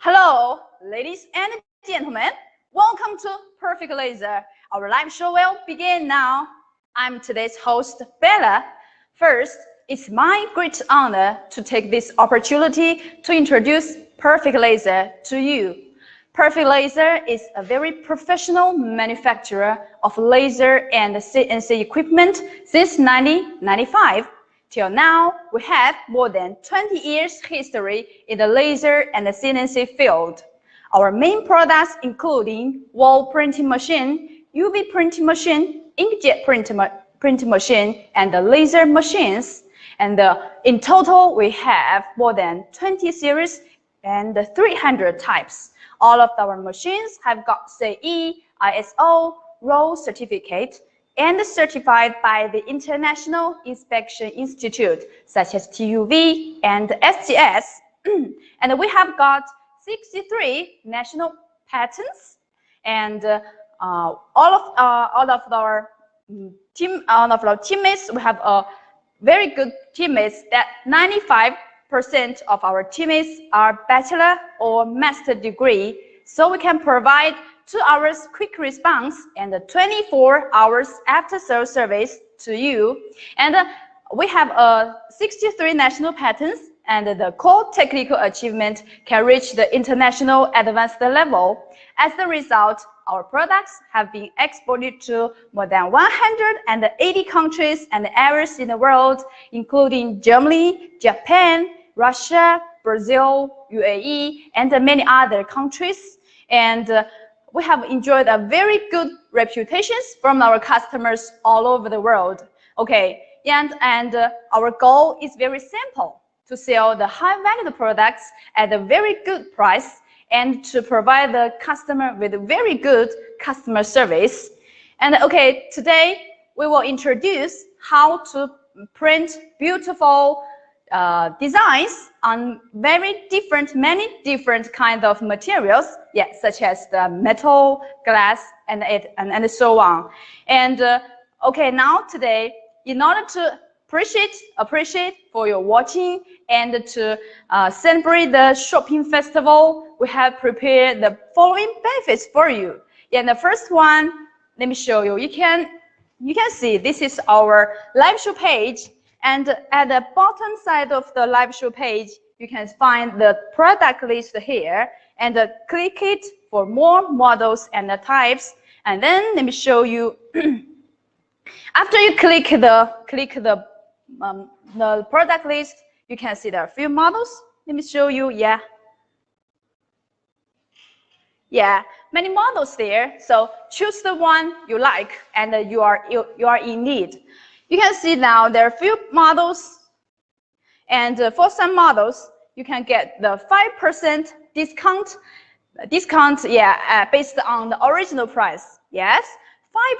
Hello, ladies and gentlemen. Welcome to Perfect Laser. Our live show will begin now. I'm today's host, Bella. First, it's my great honor to take this opportunity to introduce Perfect Laser to you. Perfect Laser is a very professional manufacturer of laser and CNC equipment since 1995. Till now, we have more than 20 years history in the laser and the CNC field. Our main products including wall printing machine, UV printing machine, inkjet printing machine, and the laser machines. And in total, we have more than 20 series and 300 types. All of our machines have got CE, ISO, ROW certificate, and certified by the International Inspection Institute, such as TUV and SGS. And we have got 63 national patents, and all of our teammates, we have a very good teammates. That 95% of our teammates are bachelor or master degree, so we can provide 2 hours quick response and 24 hours after sales service to you. And we have 63 national patents, and the core technical achievement can reach the international advanced level. As a result, our products have been exported to more than 180 countries and areas in the world, including Germany, Japan, Russia, Brazil, UAE, and many other countries. And we have enjoyed a very good reputations from our customers all over the world. Okay, and our goal is very simple: to sell the high-value products at a very good price and to provide the customer with very good customer service. And okay, today we will introduce how to print beautiful designs on many different kind of materials, such as the metal, glass, and so on. And okay, now today, in order to appreciate for your watching and to celebrate the shopping festival, we have prepared the following benefits for you. And the first one, let me show you. You can see this is our live show page. And at the bottom side of the live show page, you can find the product list here, and click it for more models and the types. And then let me show you. After you click the product list, you can see there are a few models. Let me show you. Many models there. So choose the one you like and you are in need. You can see now there are a few models, and for some models you can get the 5% discount. Based on the original price. Yes,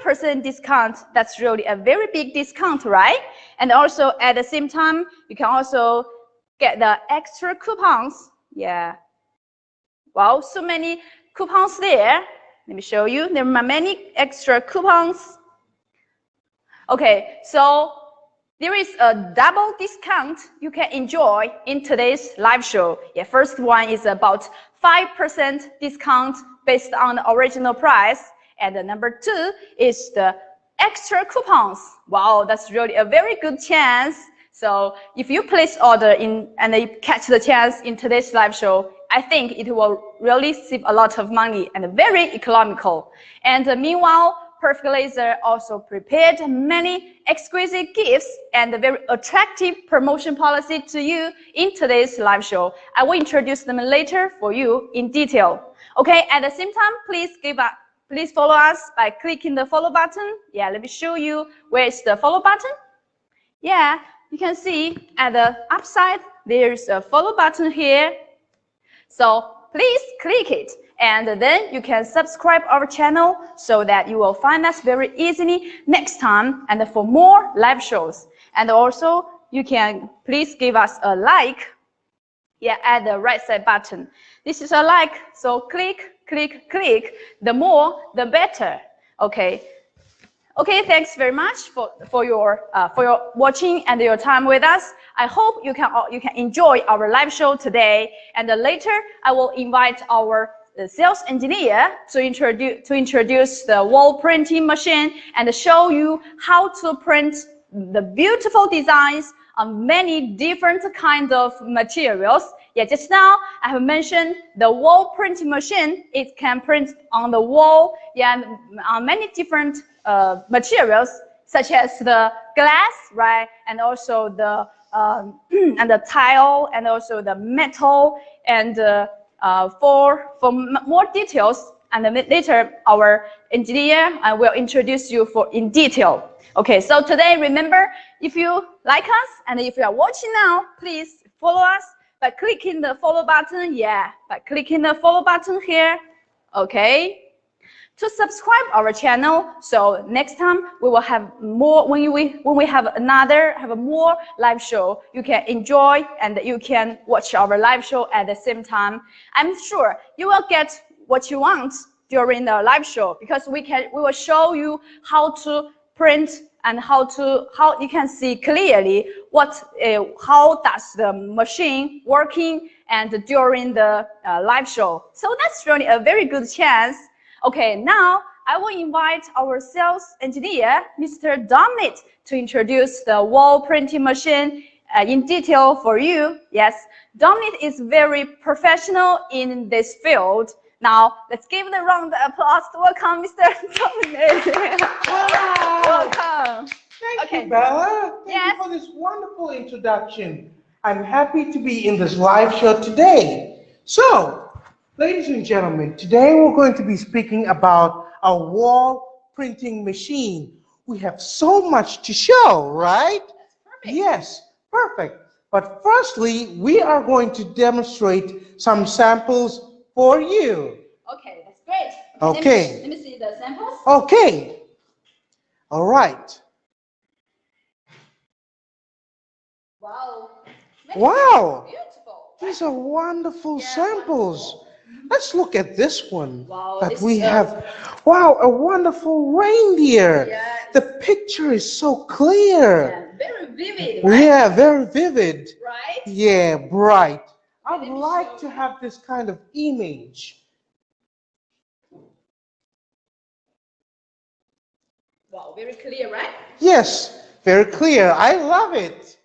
5% discount. That's really a very big discount, right? And also at the same time, you can also get the extra coupons. Wow, so many coupons there. Let me show you. There are many extra coupons. Okay, so there is a double discount you can enjoy in today's live show. First one is about 5% discount based on the original price. And the number 2 is the extra coupons. Wow, that's really a very good chance. So if you place order in and you catch the chance in today's live show, I think it will really save a lot of money and very economical. And meanwhile, Perfect Laser also prepared many exquisite gifts and a very attractive promotion policy to you in today's live show. I will introduce them later for you in detail. Okay, at the same time, please follow us by clicking the follow button. Let me show you where is the follow button. You can see at the upside, there's a follow button here. So please click it, and then you can subscribe our channel so that you will find us very easily next time and for more live shows. And also, you can please give us a like at the right side button. This is a like, so click. The more, the better. Okay. Okay, thanks very much for your watching and your time with us. I hope you can enjoy our live show today. And later, I will invite our sales engineer to introduce the wall printing machine and show you how to print the beautiful designs on many different kinds of materials. Yeah, just now I have mentioned the wall printing machine. It can print on the wall, yeah, on many different materials, such as the glass, right, and also the and the tile, and also the metal, and for more details, and then later our engineer will introduce you in detail. Okay, so today, remember, if you like us and if you are watching now, please follow us by clicking the follow button. Yeah, by clicking the follow button here. Okay. To subscribe our channel, so next time we will have more. When we have a more live show, you can enjoy and you can watch our live show at the same time. I'm sure you will get what you want during the live show, because we will show you how to print and how you can see clearly how does the machine working and during the live show. So that's really a very good chance. Okay, now I will invite our sales engineer, Mr. Dominic, to introduce the wall printing machine in detail for you. Yes, Dominic is very professional in this field. Now, let's give the round of applause to welcome Mr. Dominic. Wow. Welcome. Thank you, Bella. Thank you for this wonderful introduction. I'm happy to be in this live show today. So, ladies and gentlemen, today we're going to be speaking about a wall printing machine. We have so much to show, right? Perfect. Yes, perfect. But firstly, we are going to demonstrate some samples for you. Okay, that's great. Okay. Let me see the samples. Okay. All right. Wow. Wow. Beautiful. These are wonderful samples. Let's look at this one Wow, that this we is have. Wow, a wonderful reindeer. Yes. The picture is so clear. Yeah, very vivid, right? Yeah, very vivid. Right? Yeah, bright. I Let would me like show to you. have this kind of image. Wow, very clear, right? Yes, very clear. I love it.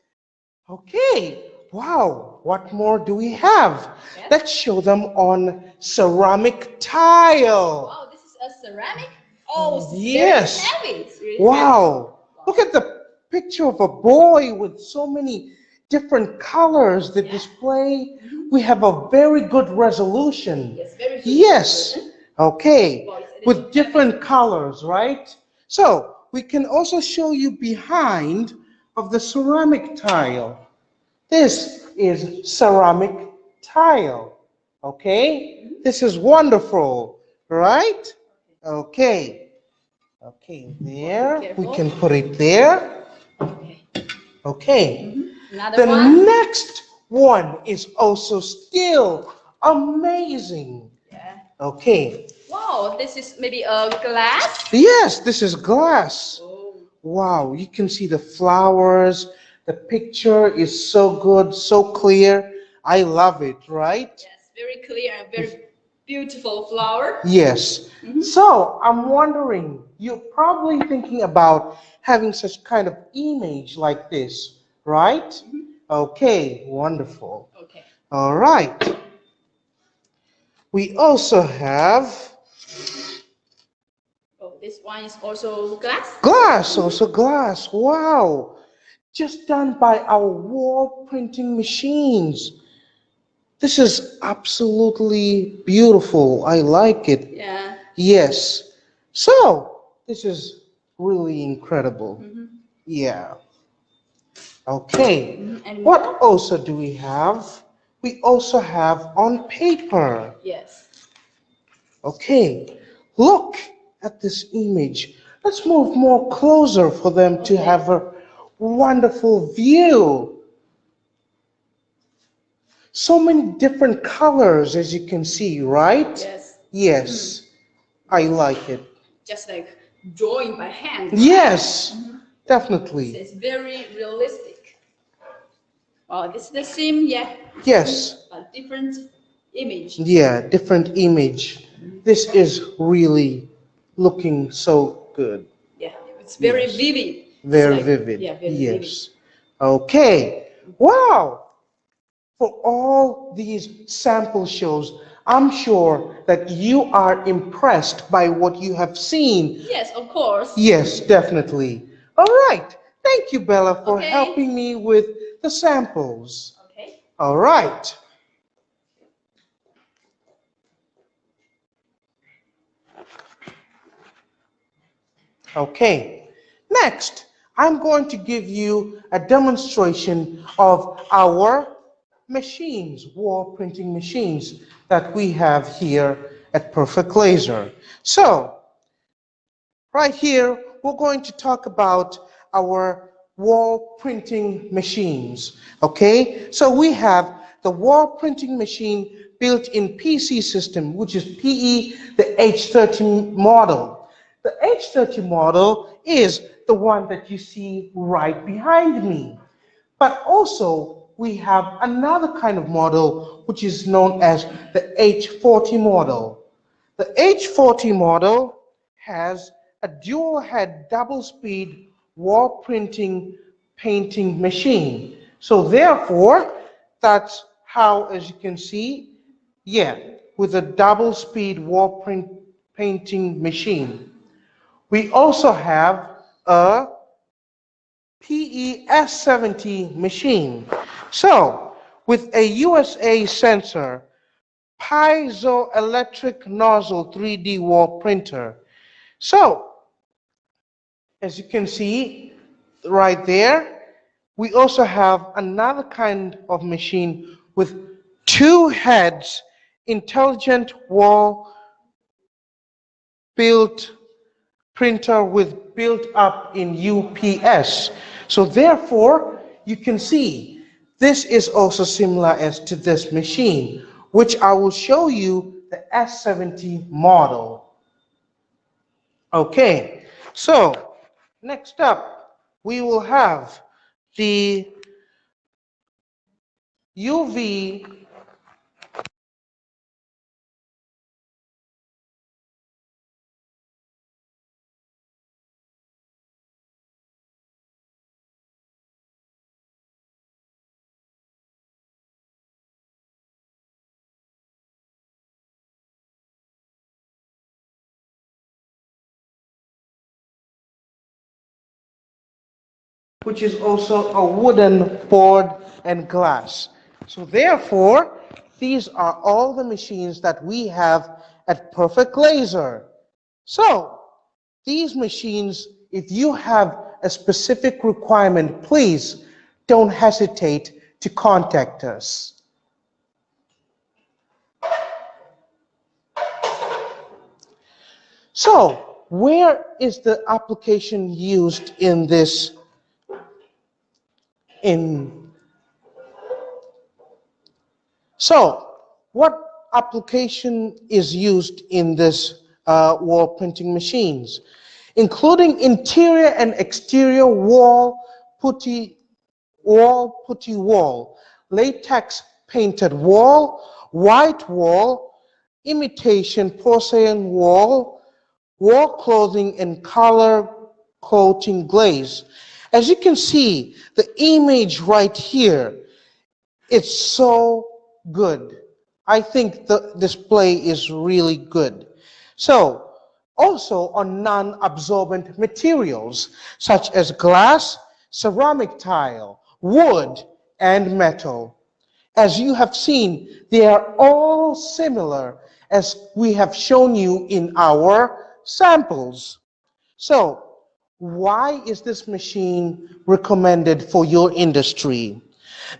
Okay. Wow, what more do we have? Yes. Let's show them on ceramic tile. Wow, this is a ceramic. Oh, it's Yes. very heavy. It's really Wow. heavy. Look at the picture of a boy with so many different colors. The display. We have a very good resolution. Yes, very good Yes. resolution. Okay. Wow, it's With different colors, right? So we can also show you behind of the ceramic tile. This is ceramic tile. Okay? This is wonderful, right? Okay. Okay, there. We can put it there. Okay. Okay. Another The one. next one is also still amazing. Yeah. Okay. Wow, this is maybe a glass. Yes, this is glass. Oh. Wow, you can see the flowers. The picture is so good, so clear. I love it, right? Yes, very clear and very beautiful flower. Yes. So I'm wondering, you're probably thinking about having such kind of image like this, right? Okay, wonderful. Okay. All right. We also have Oh, this one is also glass. glass, also glass. Wow. Just done by our wall printing machines. This is absolutely beautiful. I like it. Yeah. Yes. So, this is really incredible. Yeah. Okay. And What more? also do we have? We also have on paper. Yes. Okay. Look at this image. Let's move more closer for them to have a wonderful view. So many different colors, as you can see, right? Yes. Yes. I like it. Just like drawing by hand. Yes, definitely. It's very realistic. Oh, this is the same, yeah. Yes. A different image. Yeah, different image. This is really looking so good. Yeah, it's very Yes. vivid. Very vivid. Yeah, very Yes. vivid. Okay. Wow. For all these sample shows, I'm sure that you are impressed by what you have seen. Yes, of course. Yes, definitely. All right. Thank you, Bella, for Okay. helping me with the samples. Okay. All right. Okay. Next, I'm going to give you a demonstration of our machines, wall printing machines that we have here at Perfect Laser. So, right here, we're going to talk about our wall printing machines. Okay, so we have the wall printing machine built in PC system, which is PE, the H30 model. The H30 model is the one that you see right behind me. But also, we have another kind of model, which is known as the H40 model. The H40 model has a dual head double speed wall printing painting machine. So therefore, that's how, as you can see, yeah, with a double speed wall print painting machine. We also have a PES70 machine. So, with a USA sensor, piezoelectric nozzle 3D wall printer. So, as you can see right there, we also have another kind of machine with two heads, intelligent wall built printer with built up in UPS. So therefore, you can see this is also similar as to this machine, which I will show you the S70 model. Okay, so next up, we will have the UV which is also a wooden board and glass. So therefore, these are all the machines that we have at Perfect Laser. So, these machines, if you have a specific requirement, please don't hesitate to contact us. So, where is the application used in this in So, what application is used in this wall printing machines? Including interior and exterior putty wall, latex painted wall, white wall, imitation porcelain wall, wall clothing and color coating glaze. As you can see, the image right here, it's so good. I think the display is really good. So, also on non-absorbent materials such as glass, ceramic tile, wood, and metal. As you have seen, they are all similar as we have shown you in our samples. So, why is this machine recommended for your industry?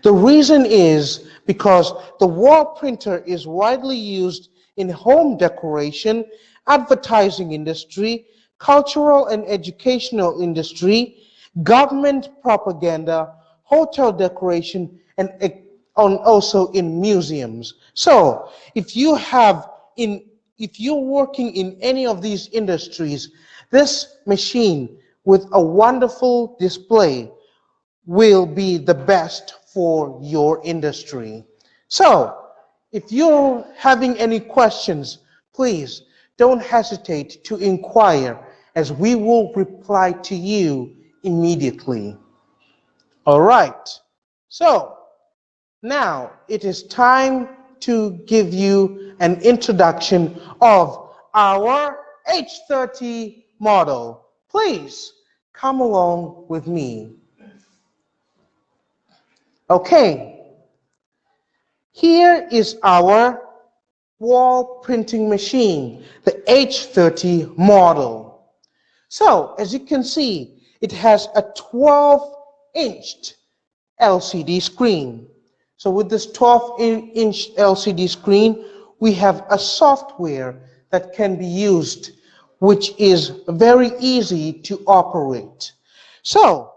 The reason is because the wall printer is widely used in home decoration, advertising industry, cultural and educational industry, government propaganda, hotel decoration, and also in museums. So, if you're working in any of these industries, this machine with a wonderful display will be the best for your industry. So, if you're having any questions, please don't hesitate to inquire as we will reply to you immediately. All right. So, now it is time to give you an introduction of our H30 model. Please come along with me. Okay, here is our wall printing machine, the H30 model. So, as you can see, it has a 12-inch LCD screen. So with this 12-inch LCD screen, we have a software that can be used, which is very easy to operate. So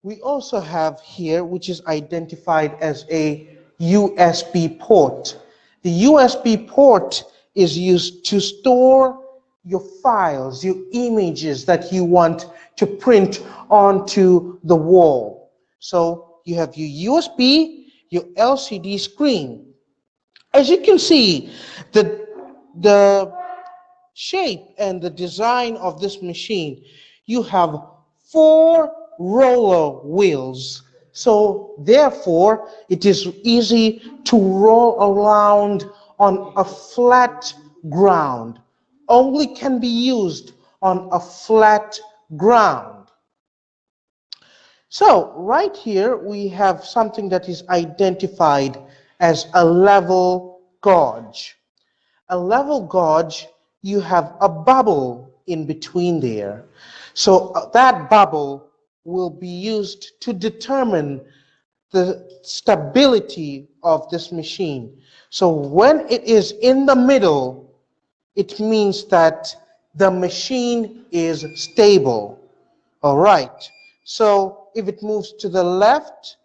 we also have here, which is identified as a USB port. The USB port is used to store your files, your images that you want to print onto the wall. So you have your USB, your LCD screen. As you can see, the shape and the design of this machine, you have 4 roller wheels. So therefore, it is easy to roll around on a flat ground. Only can be used on a flat ground. So right here we have something that is identified as a level gauge. A level gauge, you have a bubble in between there. So that bubble will be used to determine the stability of this machine. So when it is in the middle, it means that the machine is stable. All right. So if it moves to the left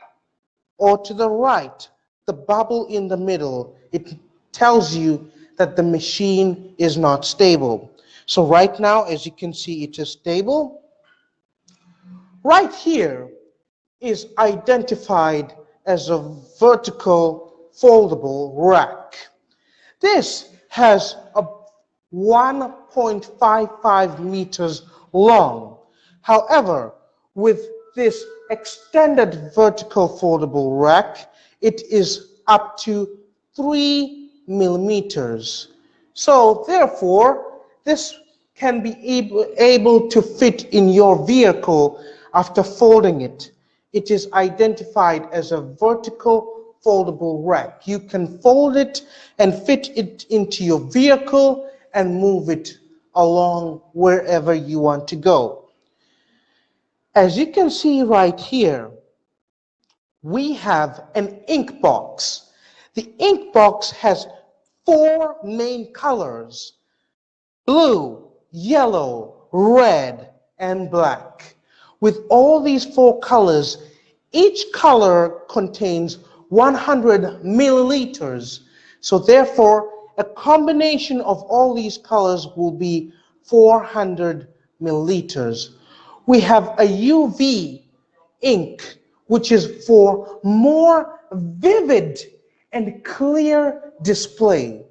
or to the right, the bubble in the middle, it tells you that the machine is not stable. So right now, as you can see, it is stable. Right here is identified as a vertical foldable rack. This has a 1.55 meters long. However, with this extended vertical foldable rack, it is up to 3 millimeters. So therefore, this can be able to fit in your vehicle after folding it. It is identified as a vertical foldable rack. You can fold it and fit it into your vehicle and move it along wherever you want to go. As you can see right here, we have an ink box. The ink box has 4 main colors: blue, yellow, red, and black. With all these 4 colors, each color contains 100 milliliters. So therefore, a combination of all these colors will be 400 milliliters. We have a UV ink, which is for more vivid and clear display.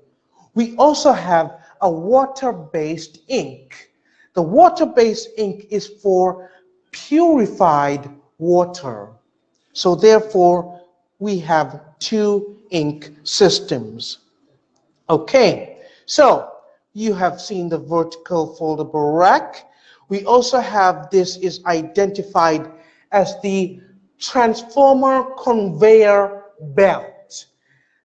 We also have a water-based ink. The water-based ink is for purified water. So therefore, we have 2 ink systems. Okay, so you have seen the vertical foldable rack. We also have, this is identified as the transformer conveyor belt.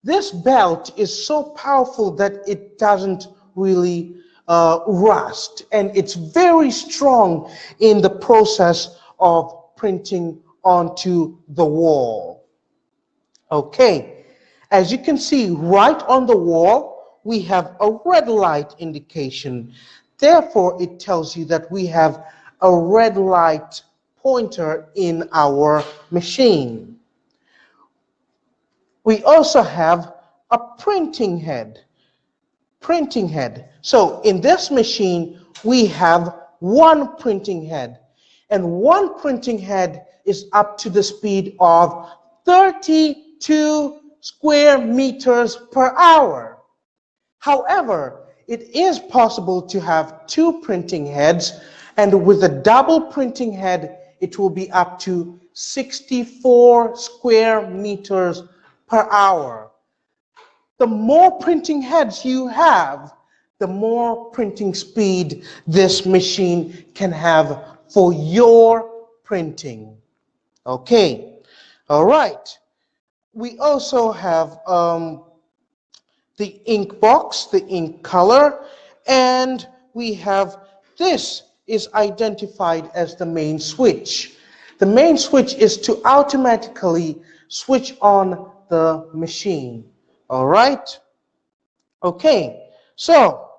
This belt is so powerful that it doesn't really rust, and it's very strong in the process of printing onto the wall. Okay, as you can see right on the wall, we have a red light indication. Therefore, it tells you that we have a red light pointer in our machine. We also have a printing head. So in this machine, we have one printing head. And one printing head is up to the speed of 32 square meters per hour. However, it is possible to have two printing heads, and with a double printing head, it will be up to 64 square meters per hour. The more printing heads you have, the more printing speed this machine can have for your printing. Okay, all right. We also have the ink box, the ink color, and we have this is identified as the main switch. The main switch is to automatically switch on the machine. All right? Okay, so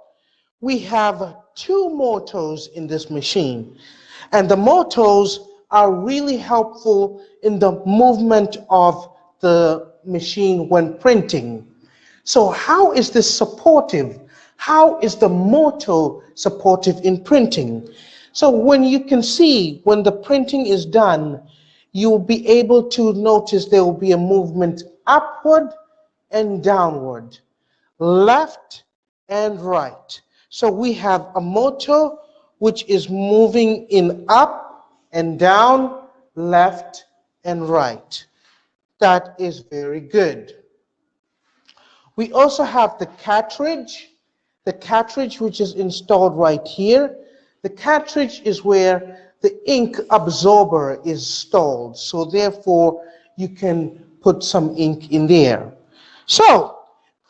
we have two motors in this machine, and the motors are really helpful in the movement of the machine when printing. So how is this supportive? How is the motor supportive in printing? So when you can see when the printing is done, you will be able to notice there will be a movement upward and downward, left and right. So we have a motor which is moving in up and down, left and right. That is very good. We also have the cartridge which is installed right here. The cartridge is where the ink absorber is installed, so therefore you can put some ink in there. So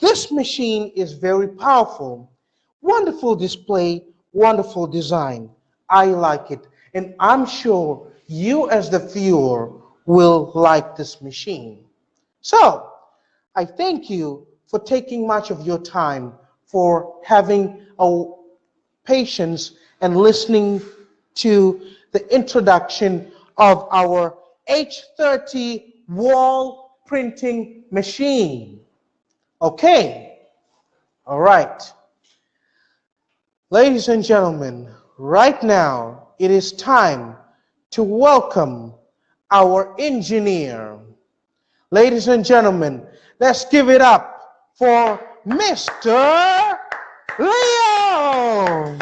this machine is very powerful. Wonderful display, wonderful design. I like it, and I'm sure you as the viewer will like this machine. So I thank you for taking much of your time, for having a patience and listening to the introduction of our H30 wall printing machine. Okay, all right. Ladies and gentlemen, right now it is time to welcome our engineer. Ladies and gentlemen, let's give it up for Mr. Leo.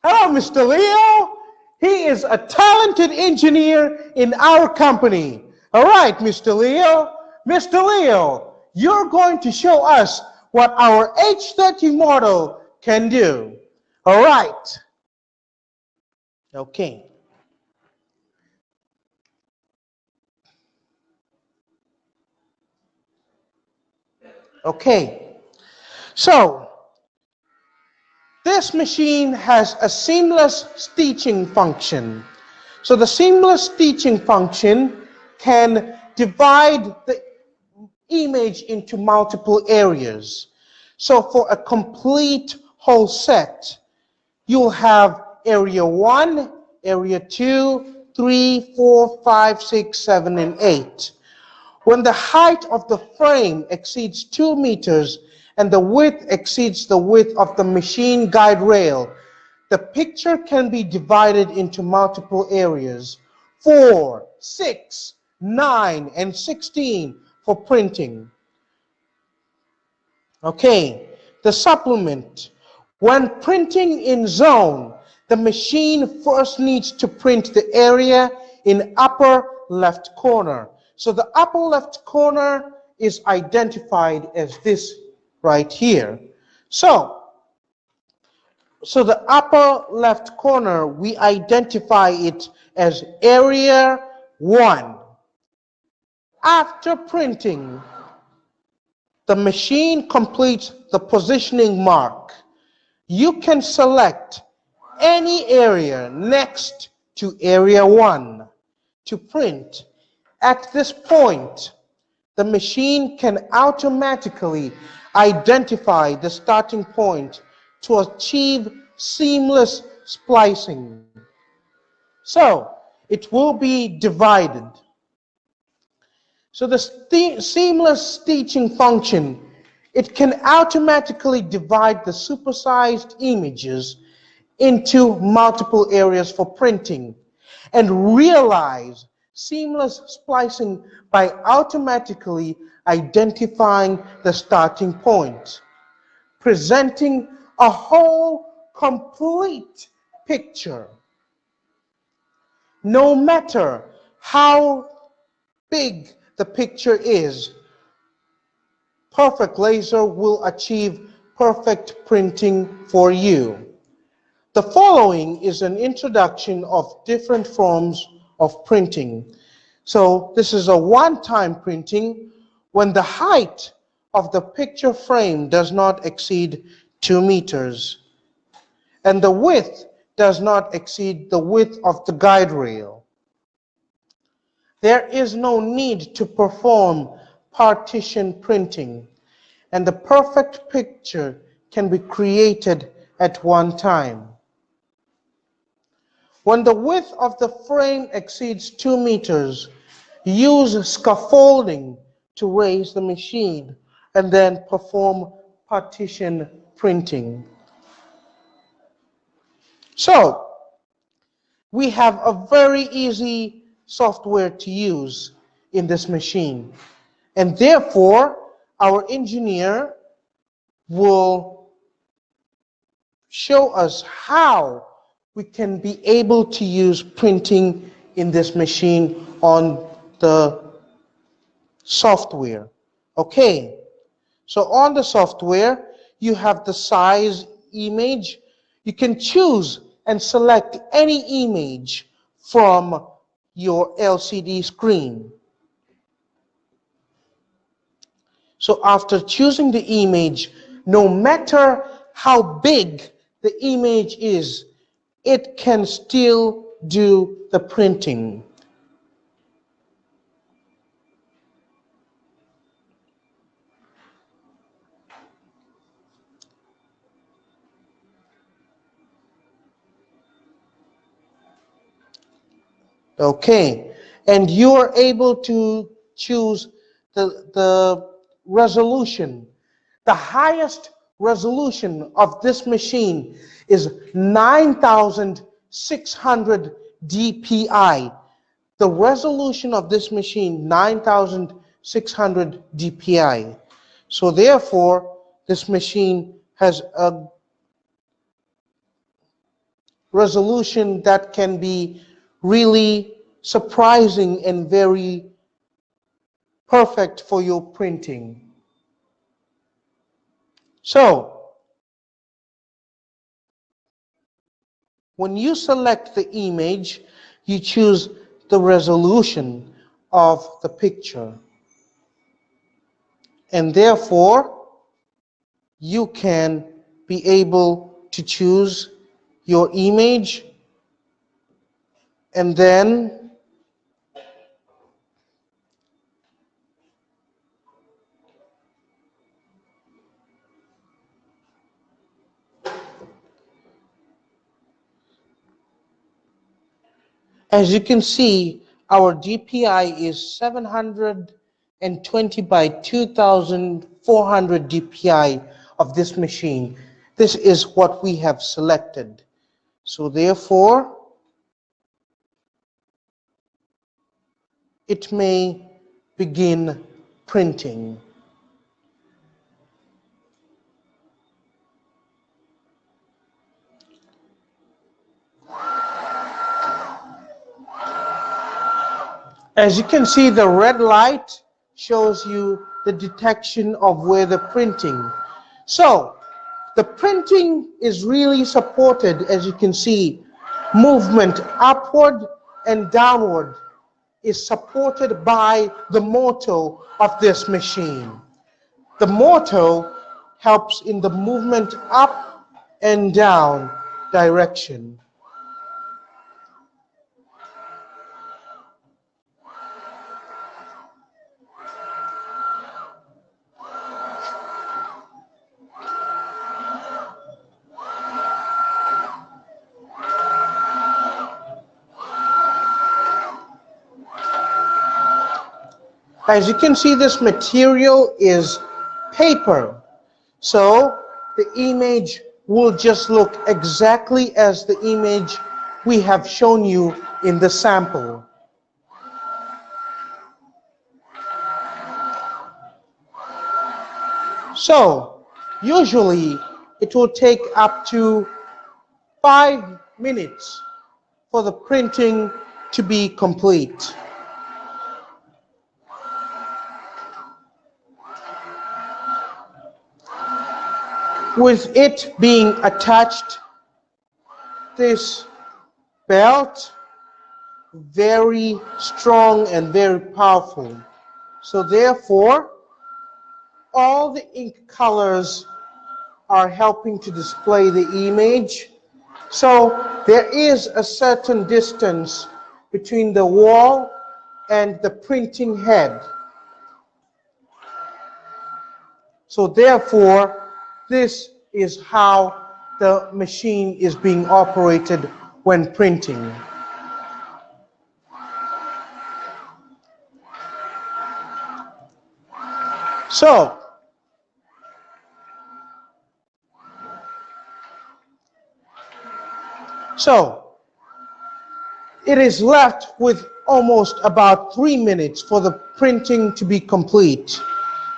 Hello, Mr. Leo. He is a talented engineer in our company. All right, Mr. Leo. Mr. Leo, you're going to show us what our H30 model can do. All right. Okay. Okay. So, this machine has a seamless stitching function. So the seamless stitching function can divide the image into multiple areas. So for a complete whole set, you'll have area 1, area 2, 3, 4, 5, 6, 7, and 8. When the height of the frame exceeds 2 meters and the width exceeds the width of the machine guide rail, the picture can be divided into multiple areas, 4, 6, 9, and 16 for printing. Okay, the supplement. When printing in zone, the machine first needs to print the area in upper left corner. So the upper left corner is identified as this right here. So the upper left corner, we identify it as area 1. After printing, the machine completes the positioning mark. You can select any area next to area 1 to print. At this point, the machine can automatically identify the starting point to achieve seamless splicing. So it will be divided. So the seamless stitching function, it can automatically divide the supersized images into multiple areas for printing, and realize seamless splicing by automatically identifying the starting point, presenting a whole complete picture. No matter how big the picture is, Perfect Laser will achieve perfect printing for you. The following is an introduction of different forms of printing. So this is a one-time printing when the height of the picture frame does not exceed 2 meters and the width does not exceed the width of the guide rail. There is no need to perform partition printing, and the perfect picture can be created at one time. When the width of the frame exceeds 2 meters, use scaffolding to raise the machine and then perform partition printing. So, we have a very easy software to use in this machine, and therefore our engineer will show us how we can be able to use printing in this machine on the software. Okay, so on the software you have the size image. You can choose and select any image from your LCD screen. So after choosing the image, no matter how big the image is, it can still do the printing. Okay, and you are able to choose the resolution. The highest resolution of this machine is 9,600 dpi. The resolution of this machine, 9,600 dpi. So therefore, this machine has a resolution that can be really surprising and very perfect for your printing. So, when you select the image, you choose the resolution of the picture. And therefore, you can be able to choose your image, and then as you can see, our DPI is 720 by 2400 DPI of this machine. This is what we have selected. So therefore, it may begin printing. As you can see, the red light shows you the detection of where the printing. So, the printing is really supported, as you can see, movement upward and downward is supported by the motor of this machine. The motor helps in the movement up and down direction. As you can see, this material is paper, so the image will just look exactly as the image we have shown you in the sample. So, usually it will take up to 5 minutes for the printing to be complete. With it being attached, this belt, very strong and very powerful. So therefore, all the ink colors are helping to display the image. So there is a certain distance between the wall and the printing head. So therefore, this is how the machine is being operated when printing. So it is left with almost about 3 minutes for the printing to be complete.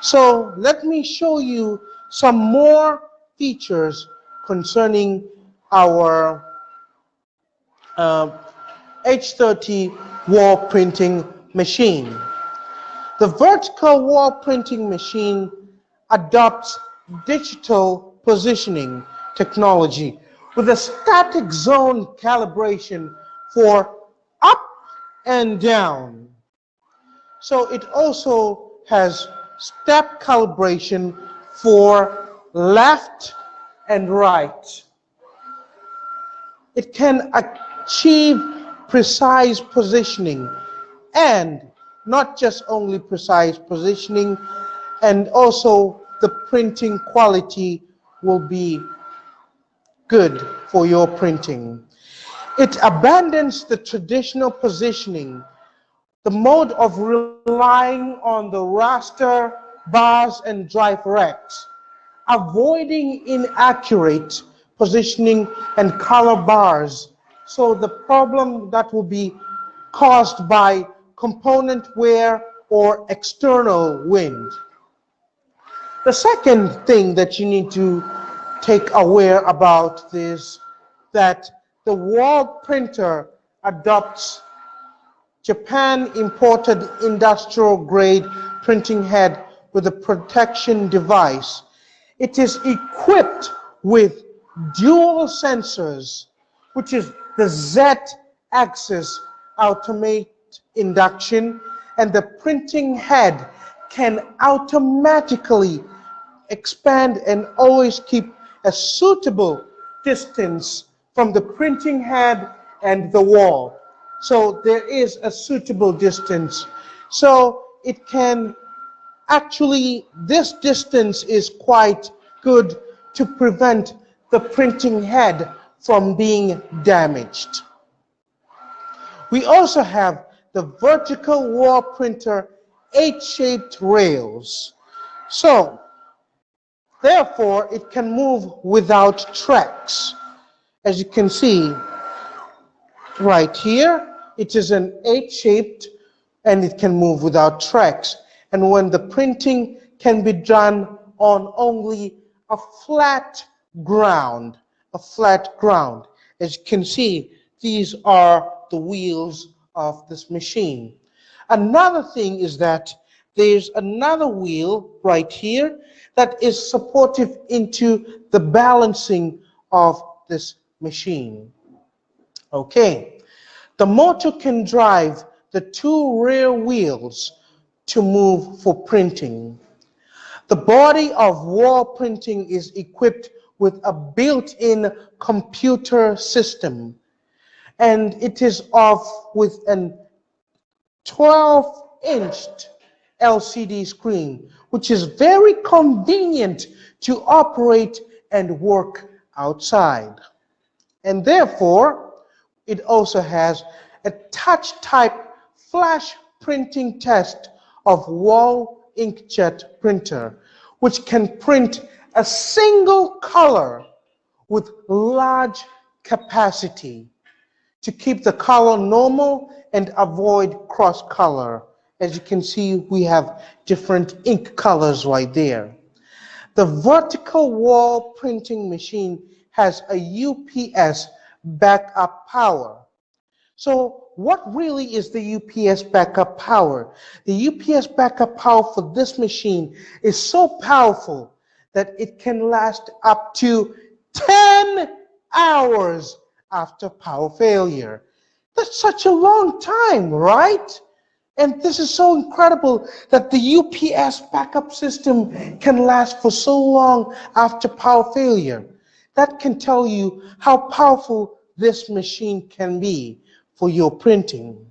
So let me show you some more features concerning our H30 wall printing machine. The vertical wall printing machine adopts digital positioning technology with a static zone calibration for up and down. So it also has step calibration for left and right. It can achieve precise positioning, and not just only precise positioning, and also the printing quality will be good for your printing. It abandons the traditional positioning, the mode of relying on the raster, bars, and drive racks, avoiding inaccurate positioning and color bars. So the problem that will be caused by component wear or external wind. The second thing that you need to take aware about is that the wall printer adopts Japan imported industrial grade printing head with a protection device. It is equipped with dual sensors, which is the Z-axis automate induction, and the printing head can automatically expand and always keep a suitable distance from the printing head and the wall. So there is a suitable distance. So it can actually, this distance is quite good to prevent the printing head from being damaged. We also have the vertical wall printer H-shaped rails. So therefore, it can move without tracks. As you can see right here, it is an H-shaped and it can move without tracks. And when the printing can be done on only a flat ground, As you can see, these are the wheels of this machine. Another thing is that there's another wheel right here that is supportive into the balancing of this machine. Okay, the motor can drive the 2 rear wheels to move for printing. The body of wall printing is equipped with a built-in computer system, and it is with an 12-inch LCD screen, which is very convenient to operate and work outside. And therefore, it also has a touch-type flash printing test of wall inkjet printer, which can print a single color with large capacity to keep the color normal and avoid cross color. As you can see, we have different ink colors right there. The vertical wall printing machine has a UPS backup power. So what really is the UPS backup power? The UPS backup power for this machine is so powerful that it can last up to 10 hours after power failure. That's such a long time, right? And this is so incredible that the UPS backup system can last for so long after power failure. That can tell you how powerful this machine can be for your printing.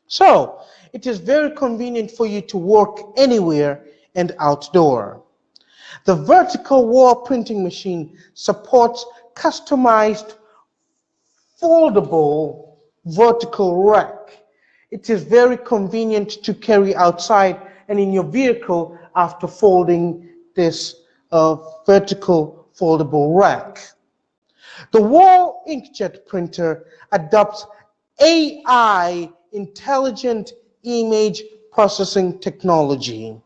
So, it is very convenient for you to work anywhere and outdoor. The vertical wall printing machine supports customized foldable vertical rack. It is very convenient to carry outside and in your vehicle after folding this vertical foldable rack. The wall inkjet printer adopts AI, intelligent image processing technology.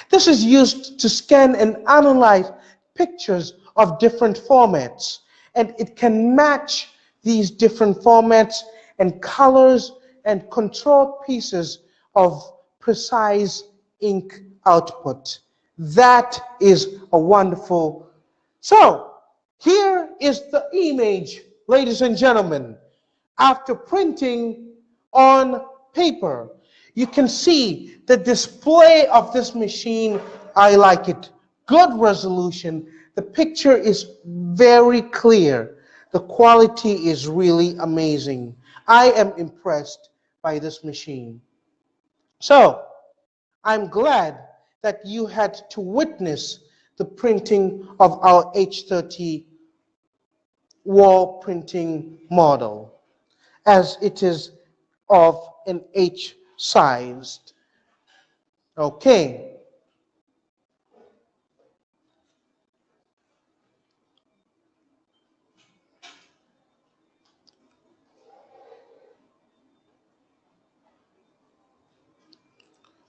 This is used to scan and analyze pictures of different formats, and it can match these different formats and colors and control pieces of precise ink output. That is a wonderful. So, here is the image, ladies and gentlemen. After printing on paper, you can see the display of this machine. I like it. Good resolution. The picture is very clear. The quality is really amazing. I am impressed by this machine. So, I'm glad that you had to witness the printing of our H30 wall printing model, as it is of an H-sized. Okay.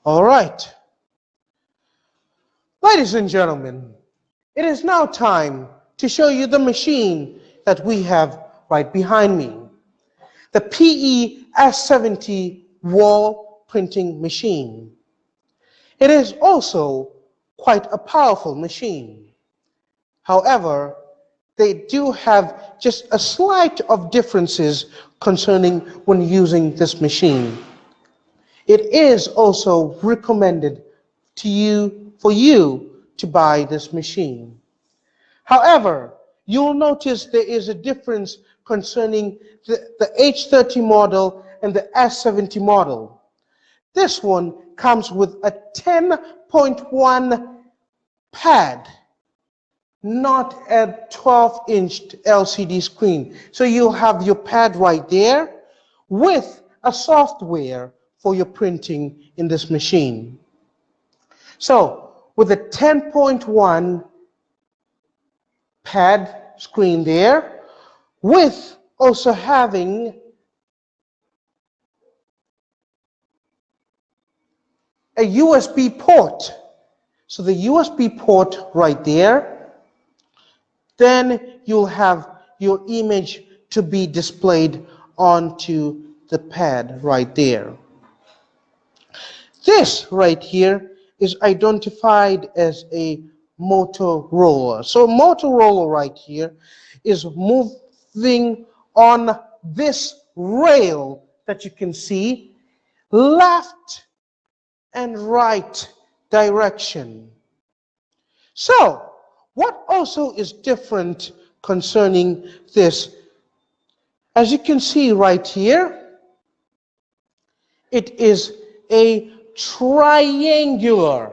All right. Ladies and gentlemen, it is now time to show you the machine that we have right behind me. The PE S70 wall printing machine. It is also quite a powerful machine. However, they do have just a slight of differences concerning when using this machine. It is also recommended for you to buy this machine. However, you'll notice there is a difference concerning the H30 model and the S70 model. This one comes with a 10.1 pad, not a 12-inch LCD screen. So you'll have your pad right there with a software for your printing in this machine. So with a 10.1 pad screen there, with also having a USB port. So the USB port right there, then you'll have your image to be displayed onto the pad right there. This right here is identified as a Motorola. So Motorola right here is moving on this rail that you can see, left and right direction. So, what also is different concerning this? As you can see right here, it is a triangular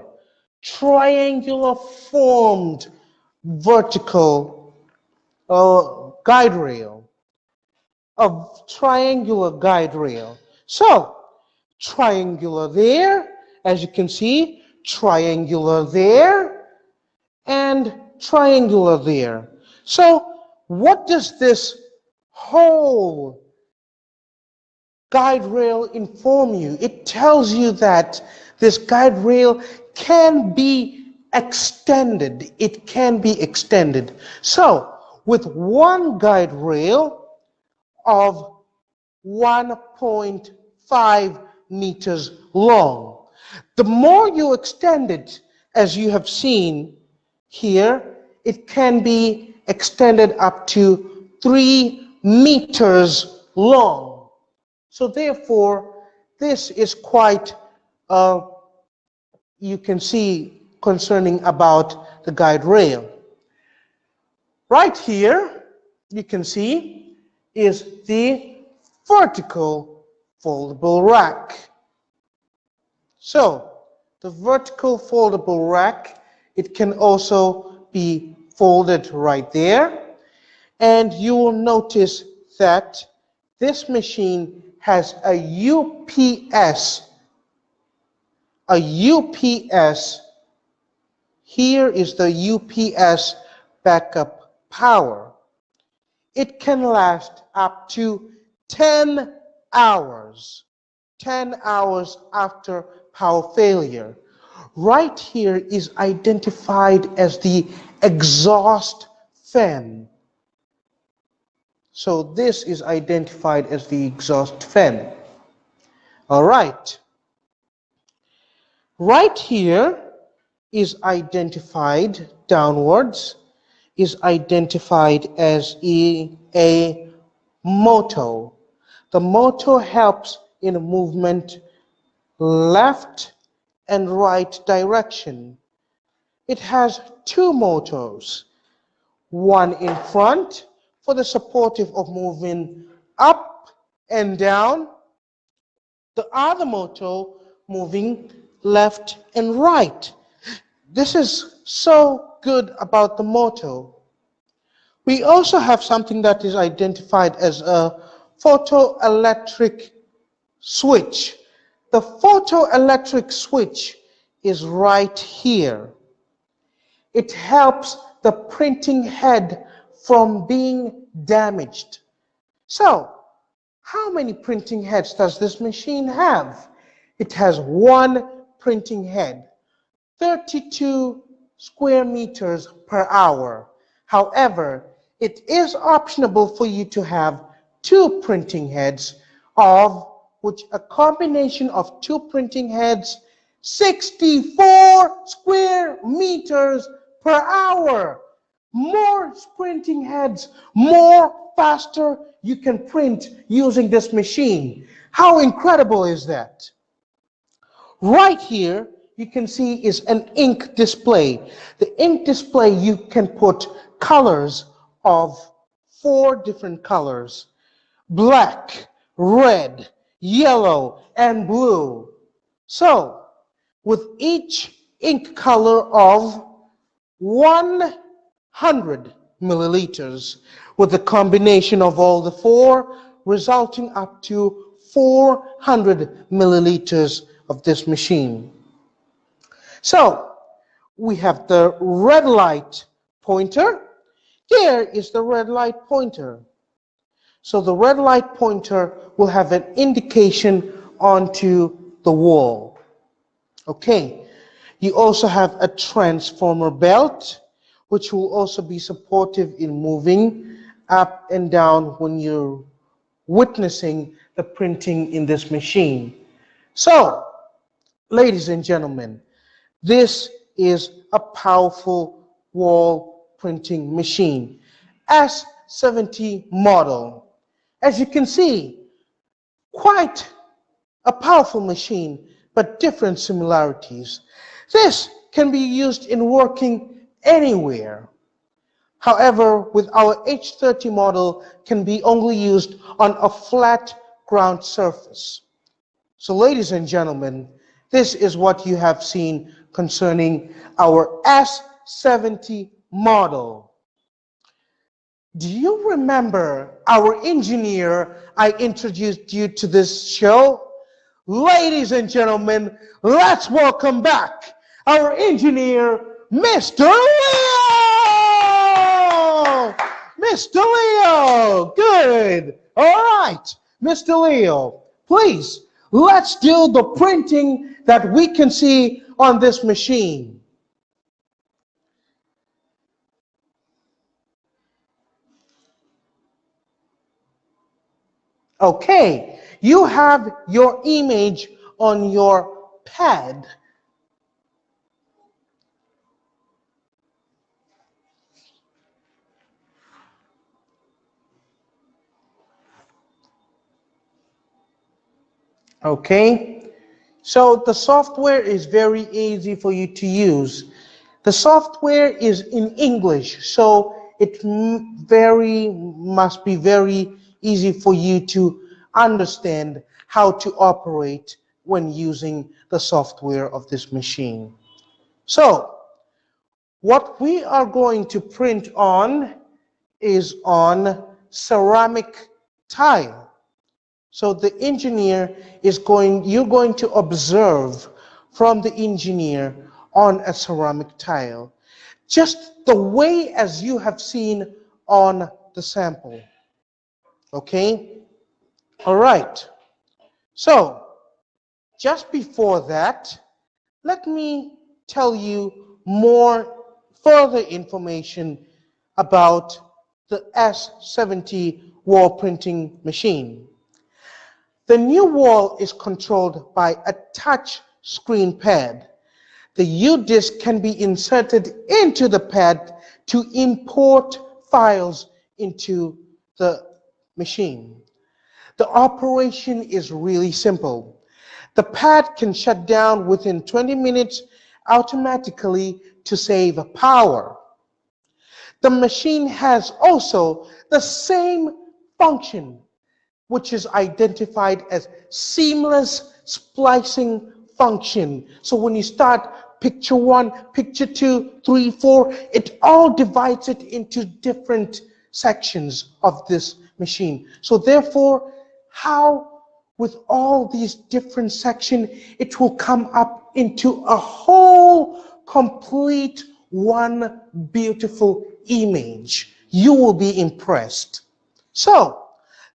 formed vertical guide rail, a triangular guide rail. So, triangular there, as you can see, triangular there, and triangular there. So, What does this whole guide rail inform you? It tells you that this guide rail can be extended. It can be extended. So, with one guide rail of 1.5 meters long, the more you extend it, as you have seen here, it can be extended up to 3 meters long. So therefore, this is quite, you can see, concerning about the guide rail. Right here, you can see, is the vertical foldable rack. So, the vertical foldable rack, it can also be folded right there. And you will notice that this machine has a UPS. A UPS, here is the UPS backup power. It can last up to 10 hours. 10 hours after power failure. Right here is identified as the exhaust fan. So this is identified as the exhaust fan. All right. Right here is identified downwards, is identified as a motor. The motor helps in movement left and right direction. It has two motors, one in front for the supportive of moving up and down, the other motor moving left and right. This is so good about the motor. We also have something that is identified as a photoelectric switch. The photoelectric switch is right here. It helps the printing head from being damaged. So, how many printing heads does this machine have? It has one printing head, 32 square meters per hour. However, it is optional for you to have two printing heads, of which a combination of two printing heads, 64 square meters per hour. More printing heads, more faster you can print using this machine. How incredible is that? Right here, you can see is an ink display. The ink display, you can put colors of 4 different colors: black, red, yellow, and blue. So, with each ink color of 100 milliliters, with the combination of all the 4, resulting up to 400 milliliters of this machine. So, we have the red light pointer. Here is the red light pointer. So the red light pointer will have an indication onto the wall. Okay. You also have a transformer belt, which will also be supportive in moving up and down when you're witnessing the printing in this machine. So, ladies and gentlemen, this is a powerful wall printing machine, S70 model. As you can see, quite a powerful machine, but different similarities. This can be used in working anywhere. However, with our H30 model, can be only used on a flat ground surface. So ladies and gentlemen, this is what you have seen concerning our S70 model. Do you remember our engineer I introduced you to this show? Ladies and gentlemen, let's welcome back our engineer, Mr. Leo! Mr. right, Mr. Leo, please, let's do the printing that we can see on this machine. Okay, you have your image on your pad. Okay, so the software is very easy for you to use. The software is in English, so it must be very easy for you to understand how to operate when using the software of this machine. So, what we are going to print on is on ceramic tile. So the engineer you're going to observe from the engineer on a ceramic tile, just the way as you have seen on the sample. Okay? All right. So, just before that, let me tell you more further information about the S70 wall printing machine. The new wall is controlled by a touch screen pad. The U-disc can be inserted into the pad to import files into the machine. The operation is really simple. The pad can shut down within 20 minutes automatically to save power. The machine has also the same function, which is identified as seamless splicing function. So when you start picture 1, picture 2, 3, 4, it all divides it into different sections of this machine. So therefore, how with all these different sections, it will come up into a whole complete one beautiful image. You will be impressed. So,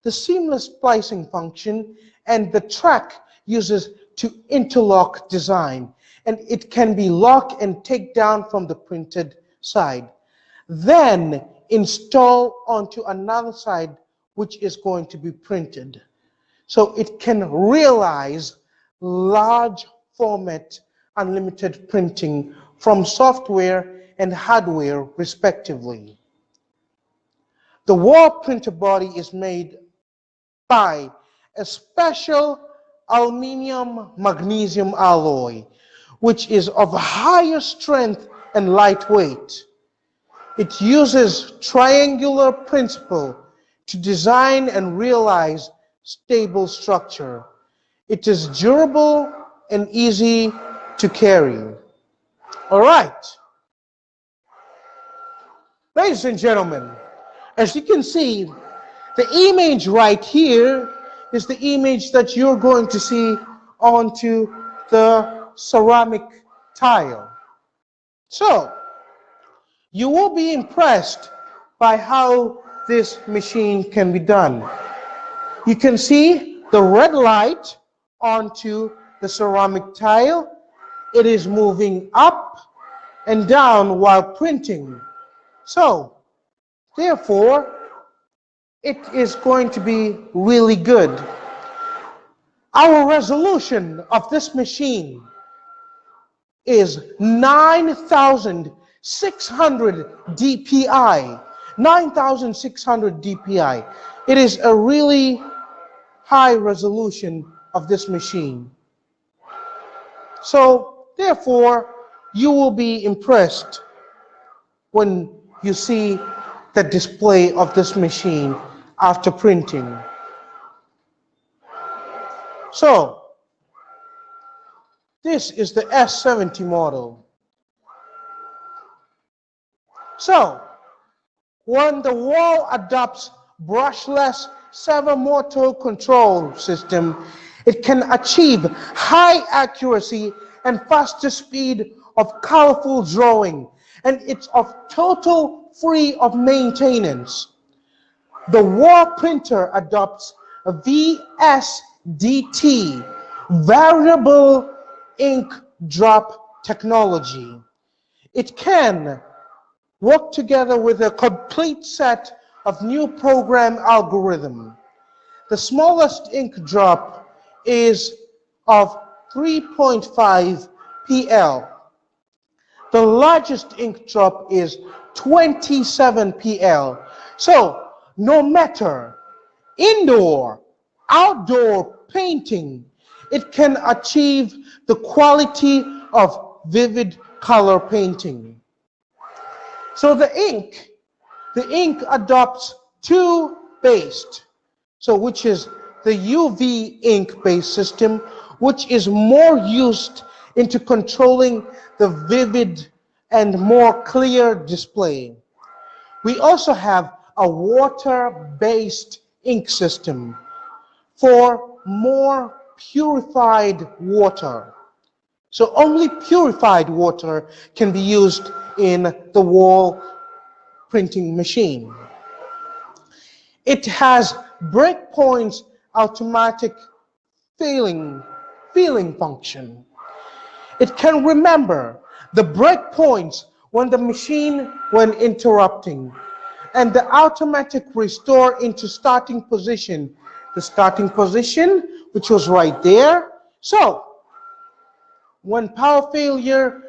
the seamless splicing function and the track uses to interlock design, and it can be lock and take down from the printed side. Then install onto another side which is going to be printed. So it can realize large format unlimited printing from software and hardware respectively. The wall printer body is made by a special aluminum magnesium alloy, which is of higher strength and lightweight. It uses triangular principle to design and realize stable structure. It is durable and easy to carry. All right. Ladies and gentlemen, as you can see, the image right here is the image that you're going to see onto the ceramic tile. So, you will be impressed by how this machine can be done. You can see the red light onto the ceramic tile. It is moving up and down while printing. So, therefore, it is going to be really good. Our resolution of this machine is 9,600 dpi. 9,600 dpi. It is a really high resolution of this machine. So, therefore, you will be impressed when you see the display of this machine after printing. So, this is the S70 model. So, when the wall adopts brushless servomotor control system, it can achieve high accuracy and faster speed of colorful drawing, and it's of total free of maintenance. The wall printer adopts a VSDT, variable ink drop technology. It can work together with a complete set of new program algorithm. The smallest ink drop is of 3.5 PL. The largest ink drop is 27 PL. So, no matter indoor, outdoor painting, it can achieve the quality of vivid color painting. So the ink adopts two based, so which is the UV ink based system, which is more used into controlling the vivid and more clear display. We also have a water-based ink system for more purified water. So only purified water can be used in the wall printing machine. It has breakpoints automatic feeling function. It can remember the breakpoints when the machine when interrupting, and the automatic restore into starting position. The starting position, which was right there. So when power failure,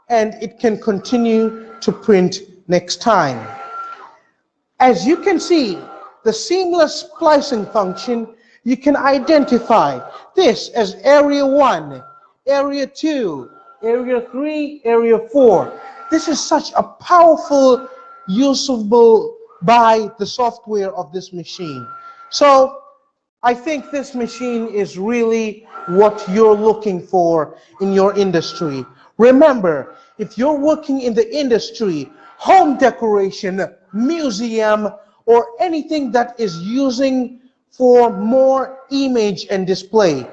and it can continue to print next time. As you can see, the seamless splicing function, you can identify this as area 1, area 2, area 3, area 4. This is such a powerful, usable by the software of this machine. So I think this machine is really what you're looking for in your industry. Remember, if you're working in the industry, home decoration, museum, or anything that is using for more image and display,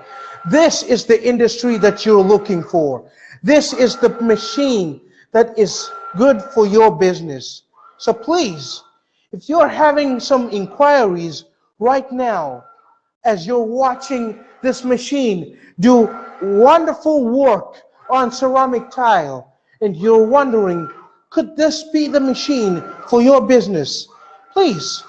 this is the industry that you're looking for. This is the machine that is good for your business. So please, if you're having some inquiries right now, as you're watching this machine do wonderful work on ceramic tile, and you're wondering, could this be the machine for your business? Please,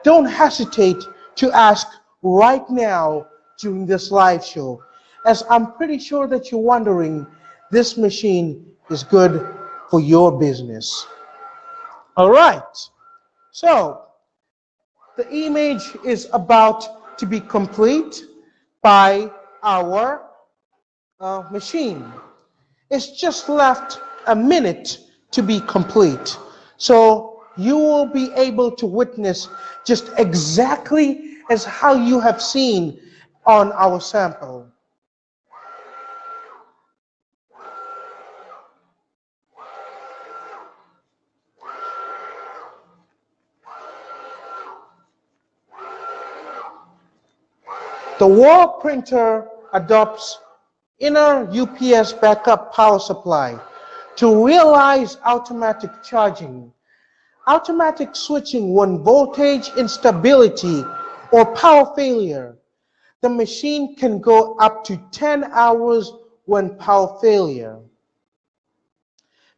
don't hesitate to ask right now during this live show, as I'm pretty sure that you're wondering, this machine is good for your business. All right, so the image is about to be complete by our machine. It's just left a minute to be complete. So you will be able to witness just exactly as how you have seen on our sample. The wall printer adopts inner UPS backup power supply to realize automatic charging, automatic switching when voltage instability or power failure. The machine can go up to 10 hours when power failure.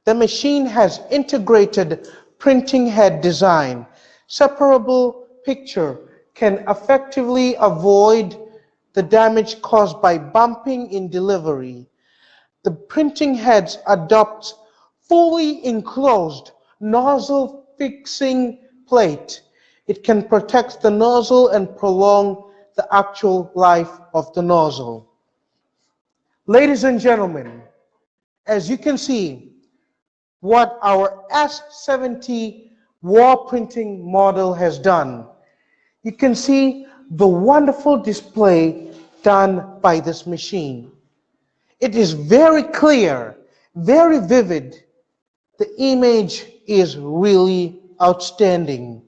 The machine has integrated printing head design. Separable picture can effectively avoid the damage caused by bumping in delivery. The printing heads adopt fully enclosed nozzle fixing plate. It can protect the nozzle and prolong the actual life of the nozzle. Ladies and gentlemen, as you can see, what our S70 wall printing model has done, you can see the wonderful display done by this machine. It is very clear, very vivid. The image is really outstanding.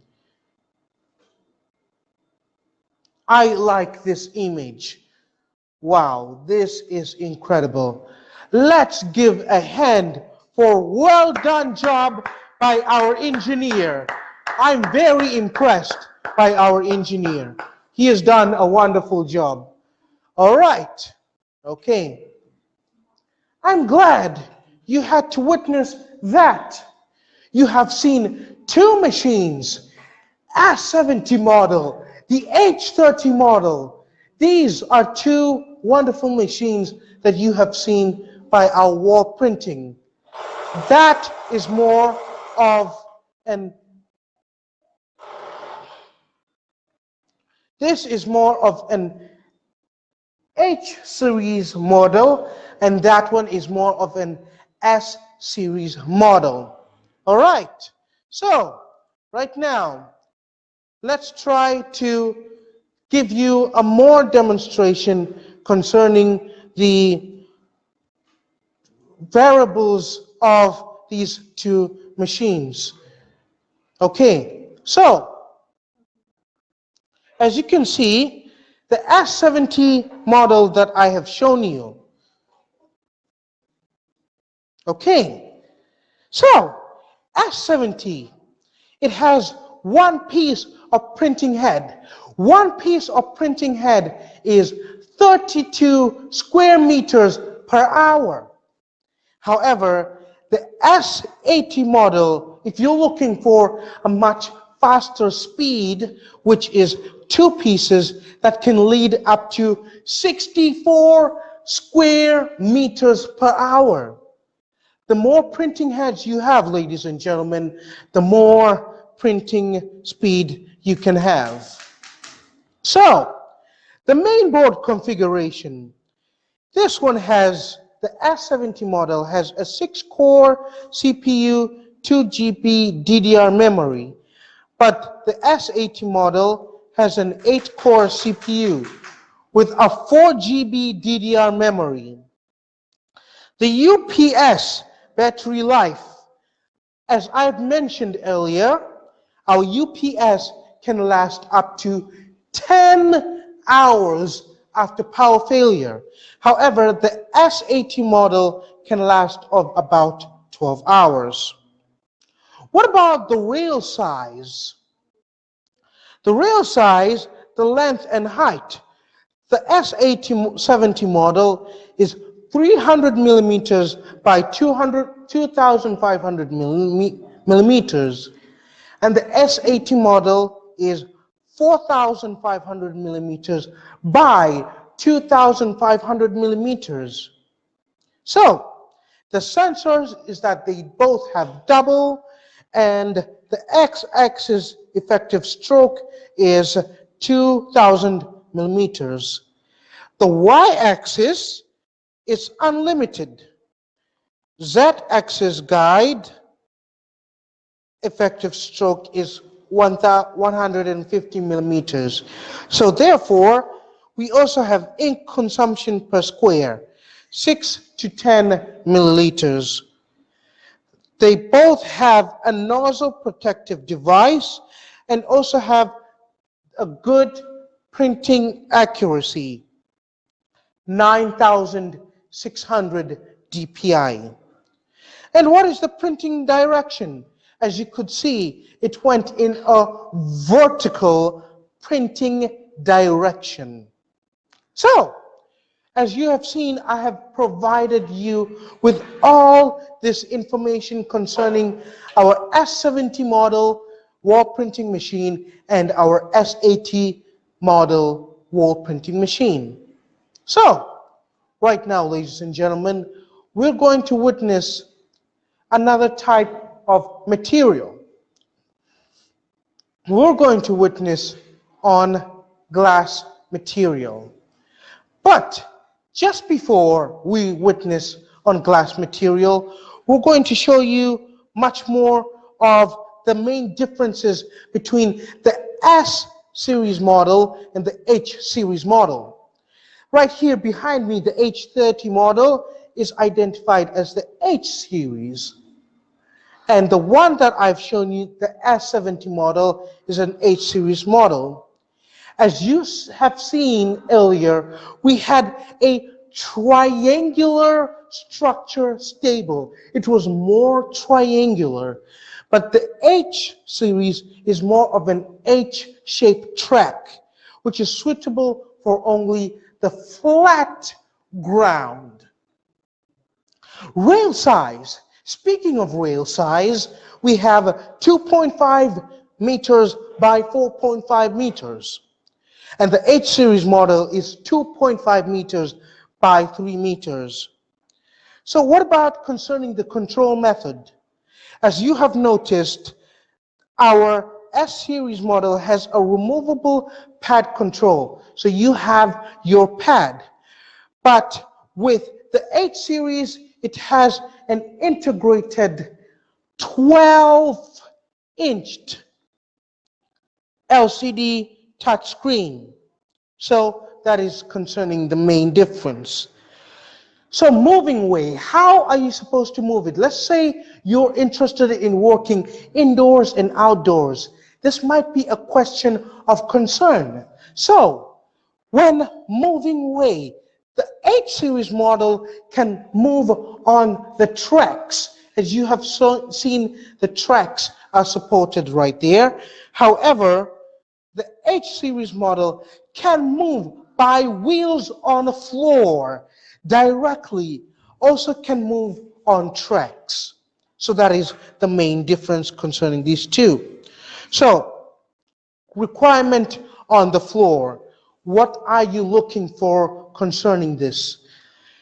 I like this image. Wow, this is incredible. Let's give a hand for well done job by our engineer. I'm very impressed by our engineer. He has done a wonderful job. All right. Okay. I'm glad you had to witness that. You have seen two machines, S70 model, the H30 model. These are two wonderful machines that you have seen by our wall printing. That is more of an This is more of an H series model, and that one is more of an S series model. All right. So, right now, let's try to give you a more demonstration concerning the variables of these two machines. Okay. So, as you can see, the S70 model that I have shown you. Okay, so S70, it has one piece of printing head. One piece of printing head is 32 square meters per hour. However, the S80 model, if you're looking for a much faster speed, which is two pieces that can lead up to 64 square meters per hour. The more printing heads you have, ladies and gentlemen, the more printing speed you can have. So, the main board configuration. This one has, the S70 model has a 6-core CPU, 2 GB DDR memory. But the S80 model has an 8-core CPU with a 4 GB DDR memory. The UPS battery life, as I've mentioned earlier, our UPS can last up to 10 hours after power failure. However, the S80 model can last of about 12 hours. What about the rail size? The rail size, the length and height. The S70 model is 300 millimeters by 2,500 millimeters. And the S80 model is 4,500 millimeters by 2,500 millimeters. So, the sensors is that they both have double, and the x-axis effective stroke is 2,000 millimeters. The y-axis is unlimited. Z-axis guide effective stroke is 150 millimeters. So therefore, we also have ink consumption per square, 6 to 10 milliliters. They both have a nozzle protective device and also have a good printing accuracy, 9,600 dpi. And what is the printing direction? As you could see, it went in a vertical printing direction. So, as you have seen, I have provided you with all this information concerning our S70 model wall printing machine and our S80 model wall printing machine. So, right now, ladies and gentlemen, we're going to witness another type of material. We're going to witness on glass material. But just before we witness on glass material, we're going to show you much more of the main differences between the S series model and the H series model. Right here behind me, the H30 model is identified as the H series. And the one that I've shown you, the S70 model, is an H series model. As you have seen earlier, we had a triangular structure stable. It was more triangular. But the H series is more of an H-shaped track which is suitable for only the flat ground. Rail size. Speaking of rail size, we have 2.5 meters by 4.5 meters. And the H series model is 2.5 meters by 3 meters. So what about concerning the control method? As you have noticed, our S series model has a removable pad control. So you have your pad. But with the H series, it has an integrated 12-inch LCD touchscreen. So that is concerning the main difference. So moving way, how are you supposed to move it? Let's say you're interested in working indoors and outdoors. This might be a question of concern. So when moving way, the H series model can move on the tracks. As you have seen, the tracks are supported right there. However, the H series model can move by wheels on the floor directly, also can move on tracks. So that is the main difference concerning these two. So, requirement on the floor. What are you looking for concerning this?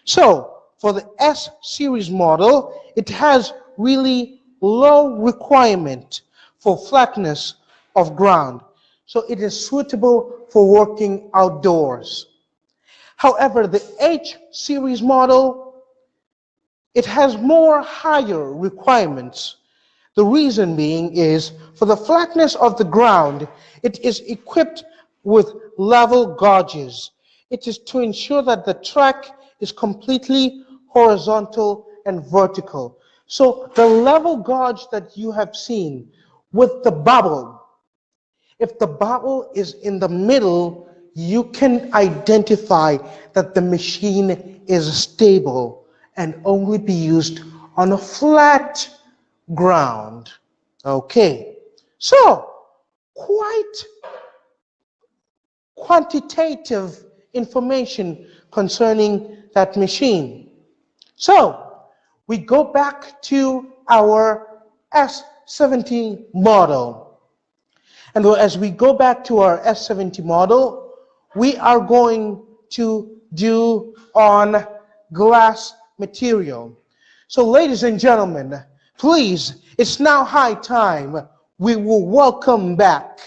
So, for the S series model, it has really low requirement for flatness of ground. So it is suitable for working outdoors. However, the H series model, it has more higher requirements. The reason being is, for the flatness of the ground, it is equipped with level gauges. It is to ensure that the track is completely horizontal and vertical. So the level gauge that you have seen with the bubble, if the bubble is in the middle, you can identify that the machine is stable and only be used on a flat ground. Okay, so quite quantitative information concerning that machine. So we go back to our S70 model. And as we go back to our S70 model, we are going to do on glass material. So ladies and gentlemen, please, it's now high time we will welcome back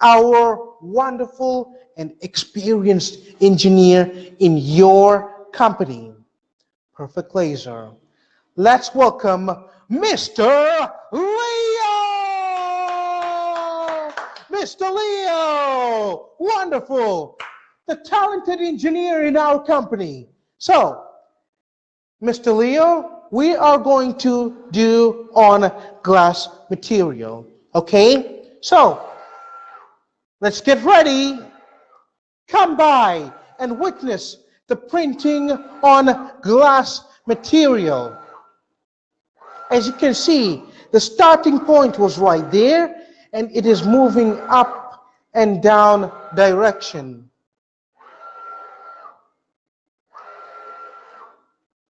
our wonderful and experienced engineer in your company, Perfect Laser. Let's welcome Mr. Leo! Mr. Leo! Wonderful! The talented engineer in our company. So, Mr. Leo, we are going to do on glass material. Okay? So, let's get ready. Come by and witness the printing on glass material. As you can see, the starting point was right there, and it is moving up and down direction.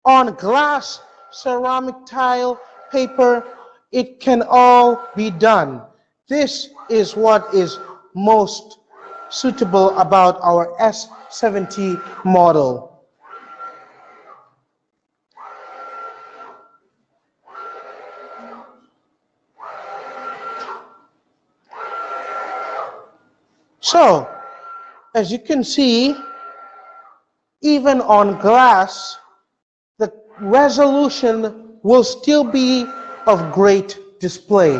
On glass, ceramic tile, paper, it can all be done. This is what is most suitable about our S70 model. So, as you can see, even on glass, the resolution will still be of great display.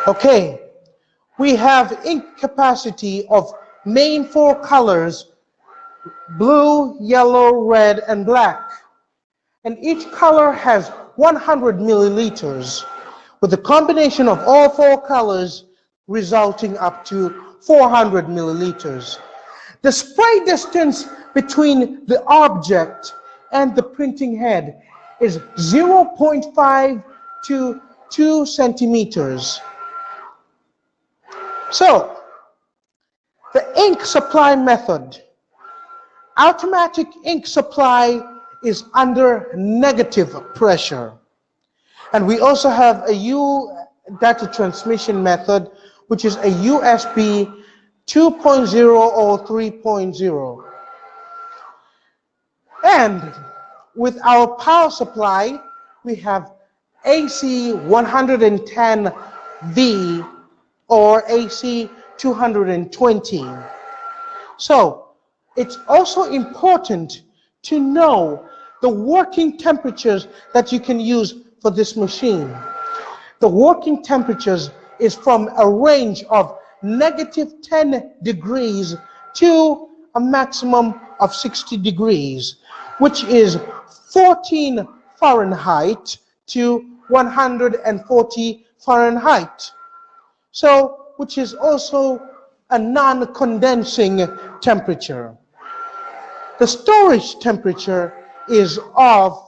Okay, we have ink capacity of main 4 colors blue, yellow, red, and black. And each color has 100 milliliters, with the combination of all four colors resulting up to 400 milliliters. The spray distance between the object and the printing head is 0.5 to 2 centimeters. So, the ink supply method. Automatic ink supply is under negative pressure. And we also have a data transmission method, which is a USB 2.0 or 3.0. And with our power supply, we have AC 110V or AC 220. So it's also important to know the working temperatures that you can use for this machine. The working temperatures is from a range of -10 degrees to a maximum of 60 degrees, which is 14 Fahrenheit to 140 Fahrenheit. So, which is also a non-condensing temperature. The storage temperature is of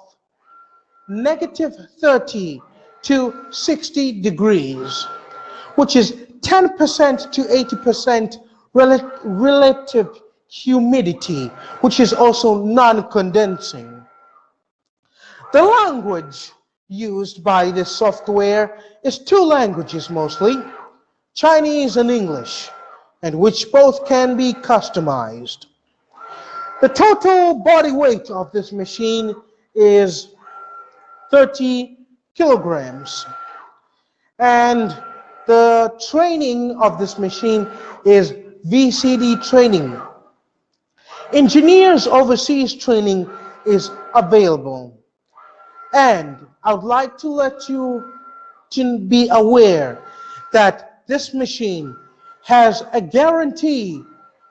-30 to 60 degrees, which is 10% to 80% relative humidity, which is also non-condensing. The language used by this software is two languages mostly, Chinese and English, and which both can be customized. The total body weight of this machine is 30 kilograms. And the training of this machine is VCD training. Engineers overseas training is available. And I would like to let you to be aware that this machine has a guarantee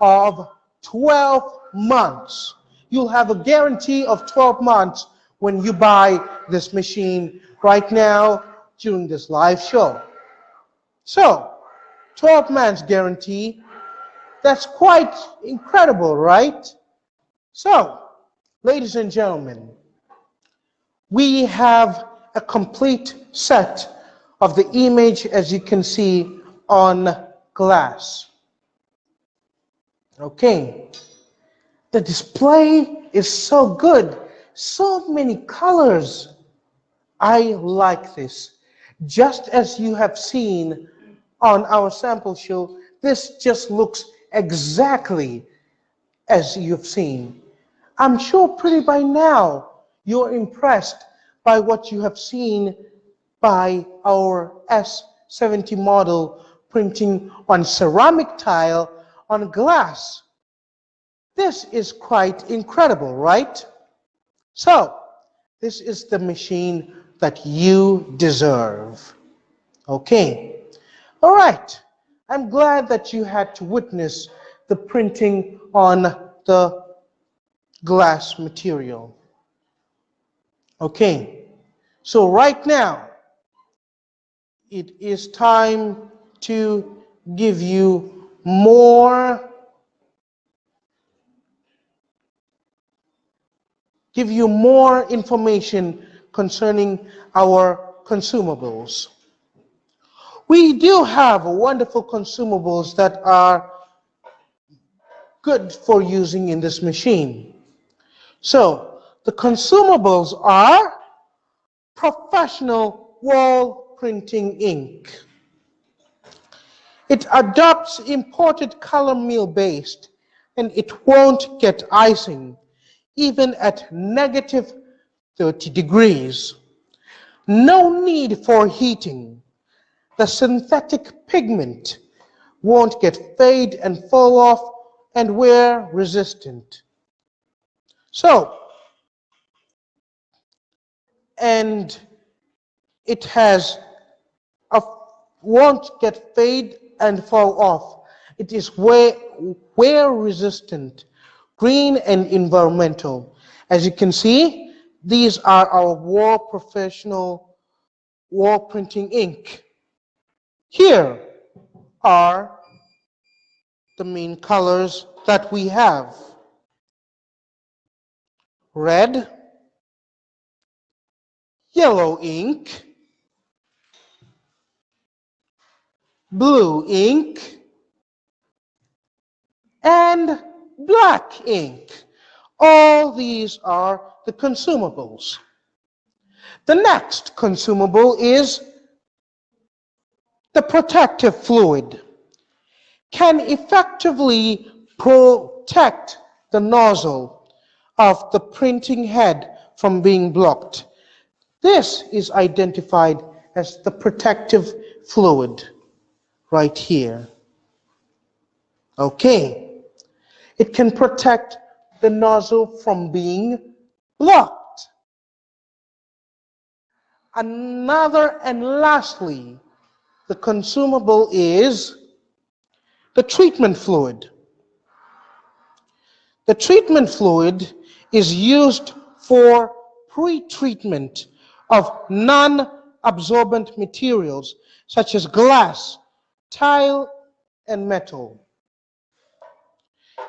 of 12 months. You'll have a guarantee of 12 months when you buy this machine right now during this live show. So, 12 months guarantee, that's quite incredible, right? So, ladies and gentlemen, we have a complete set of the image as you can see on glass. Okay, the display is so good, so many colors. I like this. Just as you have seen on our sample show, this just looks exactly as you've seen. I'm sure pretty by now you're impressed by what you have seen by our S70 model printing on ceramic tile on glass. This is quite incredible, right? So, this is the machine that you deserve. Okay. All right. I'm glad that you had to witness the printing on the glass material. Okay. So right now, it is time to give you more information concerning our consumables. We do have wonderful consumables that are good for using in this machine. So, the consumables are professional wall printing ink. It adopts imported color meal based, and it won't get icing, even at -30 degrees. No need for heating. The synthetic pigment won't get fade and fall off and wear resistant. So, and it has won't get fade and fall off. It is wear resistant, green and environmental. As you can see, these are our wall professional wall printing ink. Here are the main colors that we have. Red, yellow ink, blue ink, and black ink. All these are the consumables. The next consumable is the protective fluid. Can effectively protect the nozzle of the printing head from being blocked. This is identified as the protective fluid right here. Okay. It can protect the nozzle from being blocked. Another and lastly, the consumable is the treatment fluid. The treatment fluid is used for pre-treatment of non-absorbent materials such as glass, tile, and metal.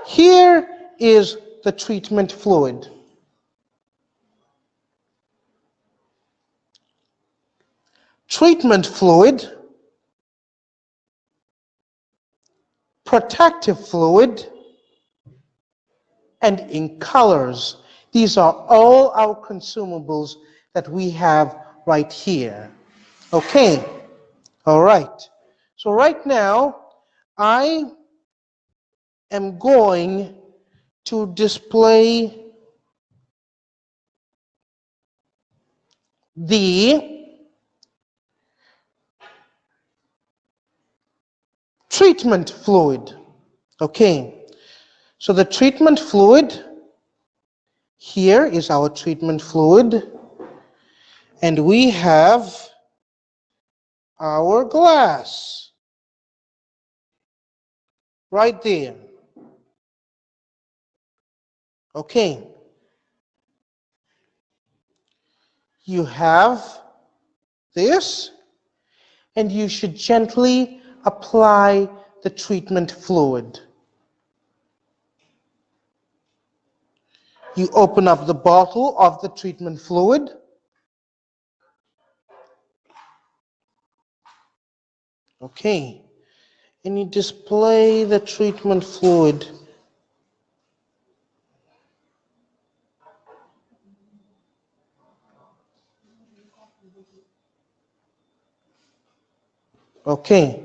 Here is the treatment fluid. Treatment fluid, protective fluid, and ink colors. These are all our consumables that we have right here. Okay, all right. So right now, I am going to display the treatment fluid. Okay, so the treatment fluid, here is our treatment fluid, and we have our glass right there. Okay, you have this, and you should gently apply the treatment fluid. You open up the bottle of the treatment fluid. Okay, and you display the treatment fluid. Okay.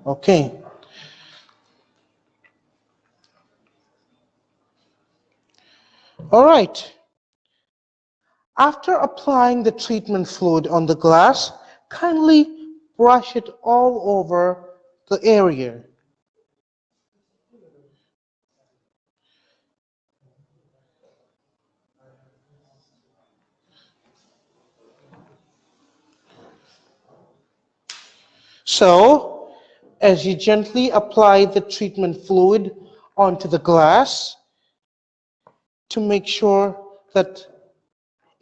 Okay. All right. After applying the treatment fluid on the glass, kindly brush it all over the area. So, as you gently apply the treatment fluid onto the glass, to make sure that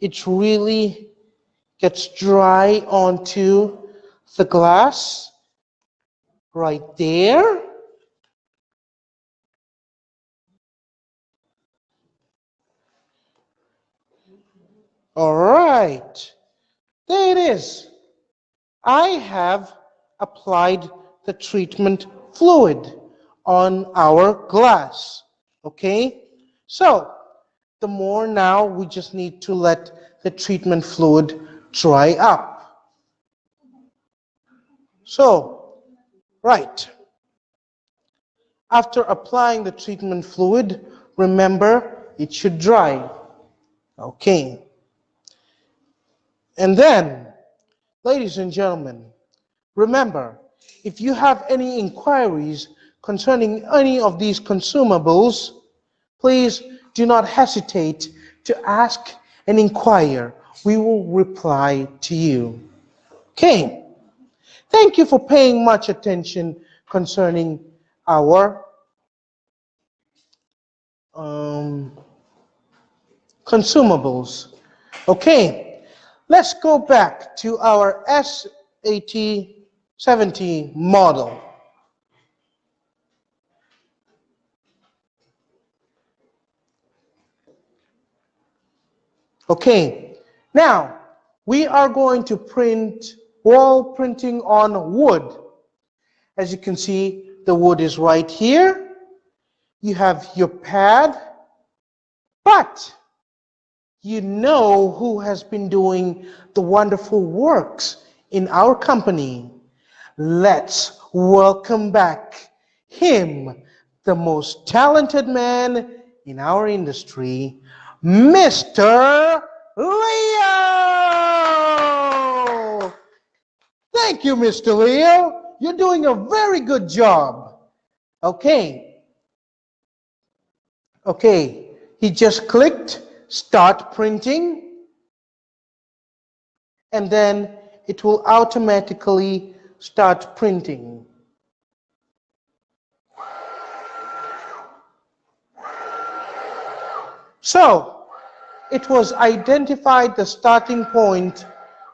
it really gets dry onto the glass, right there. All right, there it is. I have applied the treatment fluid on our glass. Okay, so the more now we just need to let the treatment fluid dry up. So, right. After applying the treatment fluid, remember it should dry. Okay. And then, ladies and gentlemen, remember, if you have any inquiries concerning any of these consumables, please do not hesitate to ask and inquire. We will reply to you. Okay. Thank you for paying much attention concerning our consumables. Okay, let's go back to our S8070 model. Okay, now we are going to print wall printing on wood. As you can see, the wood is right here. You have your pad, but you know who has been doing the wonderful works in our company. Let's welcome back him, the most talented man in our industry, Mr. Leo! Thank you, Mr. Leo. You're doing a very good job. Okay. Okay. He just clicked start printing, and then it will automatically start printing. So, it was identified the starting point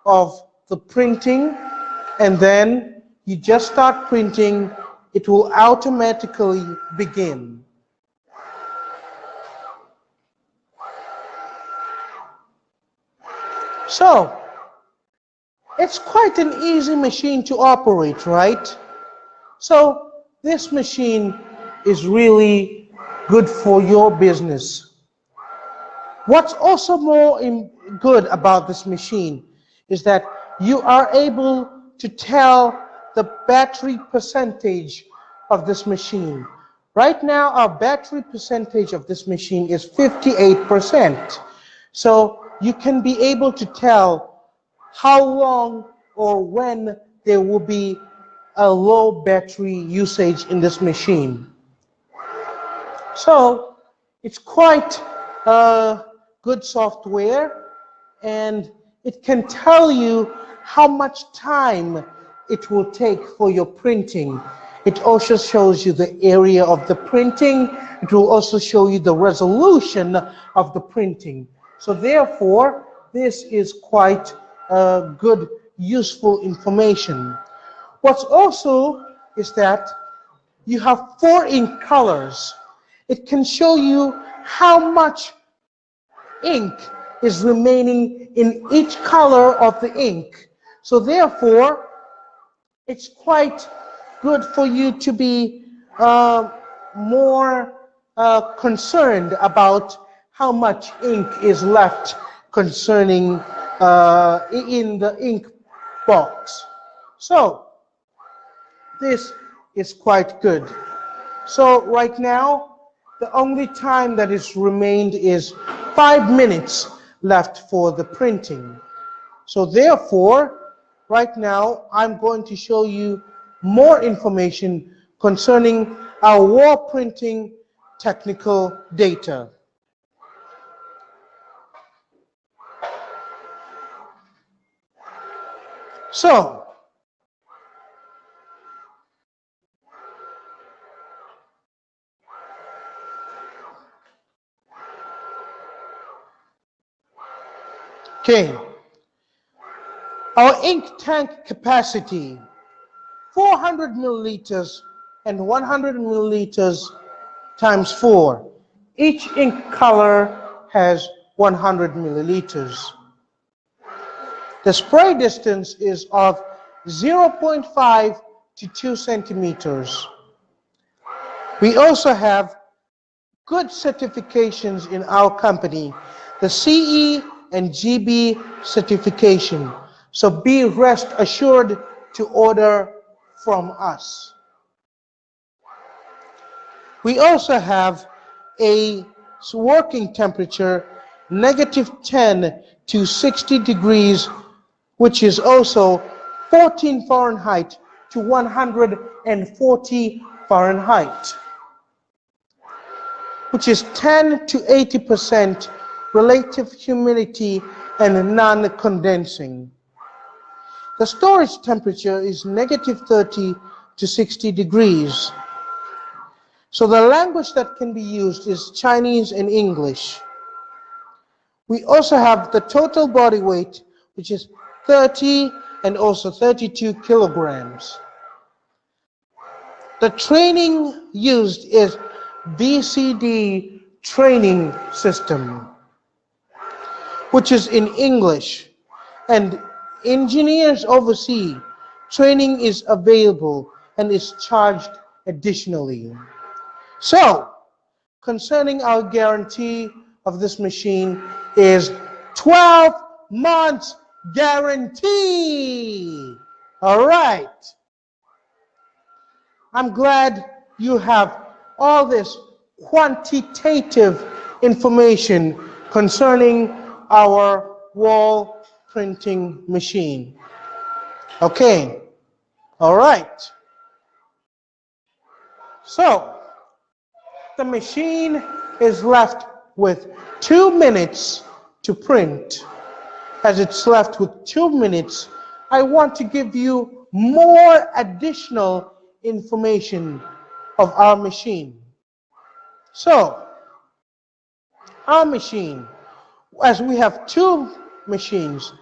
of the printing, and then you just start printing, it will automatically begin. So, it's quite an easy machine to operate, right? So, this machine is really good for your business. What's also more good about this machine is that you are able to tell the battery percentage of this machine. Right now, our battery percentage of this machine is 58%. So you can be able to tell how long or when there will be a low battery usage in this machine. So it's quite good software, and it can tell you how much time it will take for your printing. It also shows you the area of the printing. It will also show you the resolution of the printing. So therefore, this is quite good, useful information. What's also is that you have 4 ink colors. It can show you how much ink is remaining in each color of the ink. So therefore, it's quite good for you to be more concerned about how much ink is left concerning in the ink box. So this is quite good. So right now, the only time that is remained is 5 minutes left for the printing. So therefore, right now, I'm going to show you more information concerning our wall printing technical data. So, okay, our ink tank capacity, 400 milliliters and 100 milliliters times 4. Each ink color has 100 milliliters. The spray distance is of 0.5 to 2 centimeters. We also have good certifications in our company, the CE and GB certification. So be rest assured to order from us. We also have a working temperature -10 to 60 degrees, which is also 14 Fahrenheit to 140 Fahrenheit, which is 10 to 80% relative humidity and non-condensing. The storage temperature is -30 to 60 degrees. So the language that can be used is Chinese and English. We also have the total body weight, which is 30 and also 32 kilograms. The training used is VCD training system, which is in English, and engineers overseas. Training is available and is charged additionally. So, concerning our guarantee of this machine is 12 months guarantee. All right. I'm glad you have all this quantitative information concerning our wall printing machine. Okay. All right. So, the machine is left with 2 minutes to print. As it's left with 2 minutes, I want to give you more additional information of our machine. So, our machine, as we have 2 machines,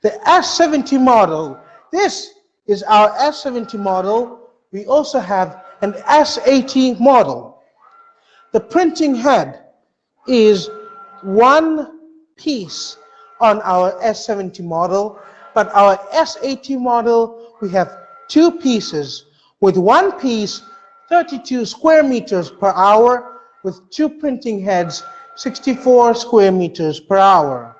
the S70 model, this is our S70 model. We also have an S80 model. The printing head is 1 piece on our S70 model, but our S80 model, we have 2 pieces. With 1 piece, 32 square meters per hour, with 2 printing heads, 64 square meters per hour.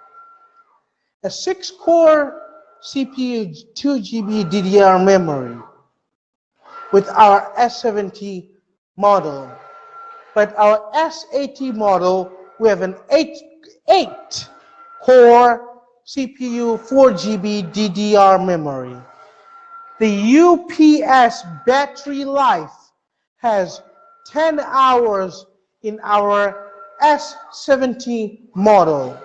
A 6-core CPU, 2 GB DDR memory with our S70 model. But our S80 model, we have an 8-core CPU, 4 GB DDR memory. The UPS battery life has 10 hours in our S70 model.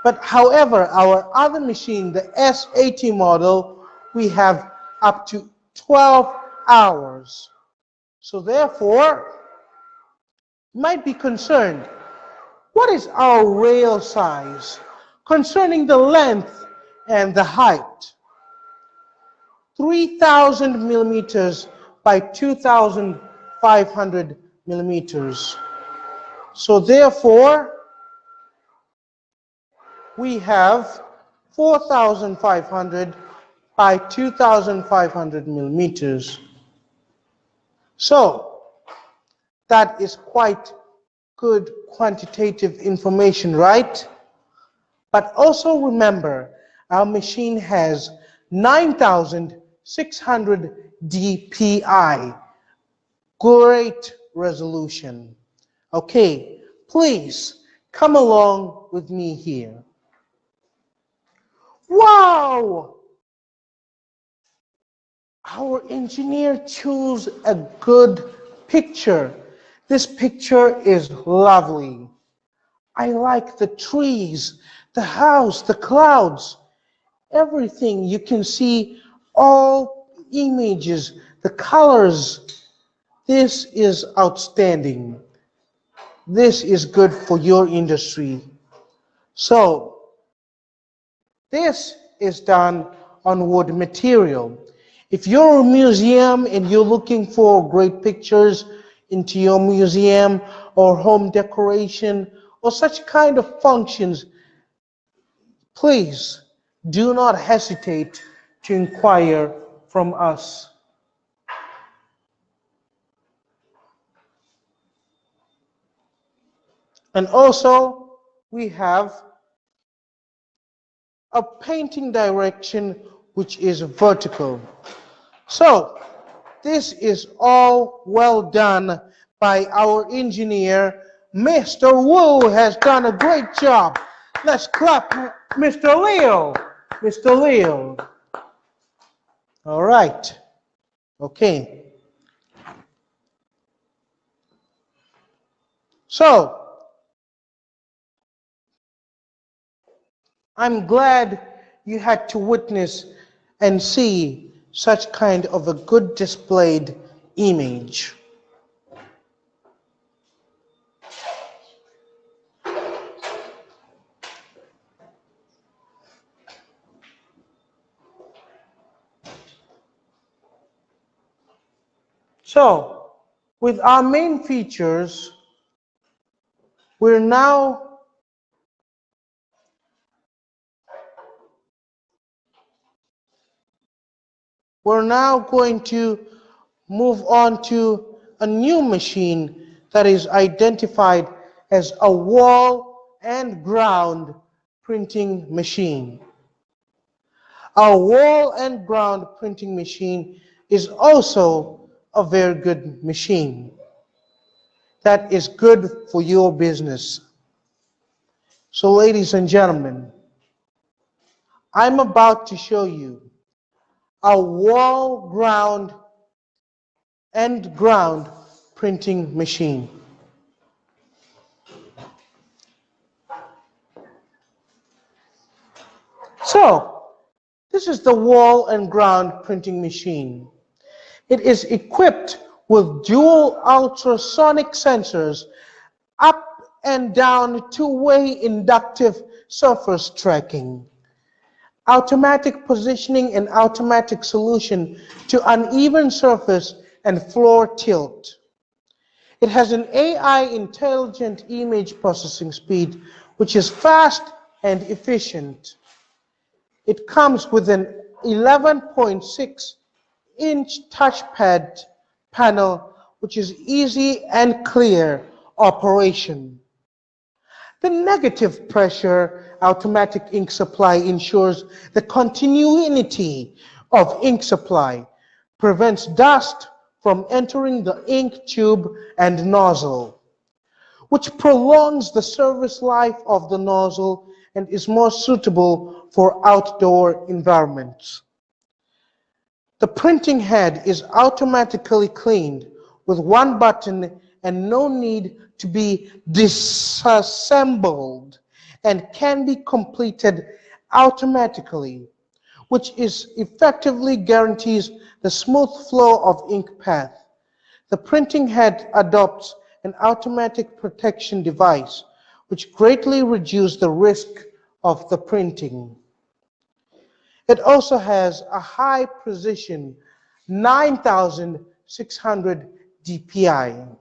But however, our other machine, the S80 model, we have up to 12 hours. So therefore, you might be concerned, what is our rail size concerning the length and the height? 3,000 millimeters by 2,500 millimeters. So therefore, we have 4,500 by 2,500 millimeters. So that is quite good quantitative information, right? But also remember, our machine has 9,600 dpi, great resolution. Okay, please come along with me here. Wow! Our engineer chose a good picture. This picture is lovely. I like the trees, the house, the clouds, everything. You can see all images, the colors. This is outstanding. This is good for your industry. So, this is done on wood material. If you're a museum and you're looking for great pictures into your museum or home decoration or such kind of functions, please do not hesitate to inquire from us. And also, we have a painting direction which is vertical. So, this is all well done by our engineer. Mr. Wu has done a great job. Let's clap Mr. Leo. Mr. Leo. All right. Okay. So, I'm glad you had to witness and see such kind of a good displayed image. So, with our main features, we're now going to move on to a new machine that is identified as a wall and ground printing machine. Our wall and ground printing machine is also a very good machine that is good for your business. So, ladies and gentlemen, I'm about to show you a wall ground and ground printing machine. So, this is the wall and ground printing machine. It is equipped with dual ultrasonic sensors, up and down two-way inductive surface tracking, automatic positioning and automatic solution to uneven surface and floor tilt. It has an AI intelligent image processing speed, which is fast and efficient. It comes with an 11.6-inch touchpad panel, which is easy and clear operation. The negative pressure automatic ink supply ensures the continuity of ink supply, prevents dust from entering the ink tube and nozzle, which prolongs the service life of the nozzle and is more suitable for outdoor environments. The printing head is automatically cleaned with one button and no need to be disassembled, and can be completed automatically, which effectively guarantees the smooth flow of ink path. The printing head adopts an automatic protection device, which greatly reduces the risk of the printing. It also has a high precision 9600 dpi.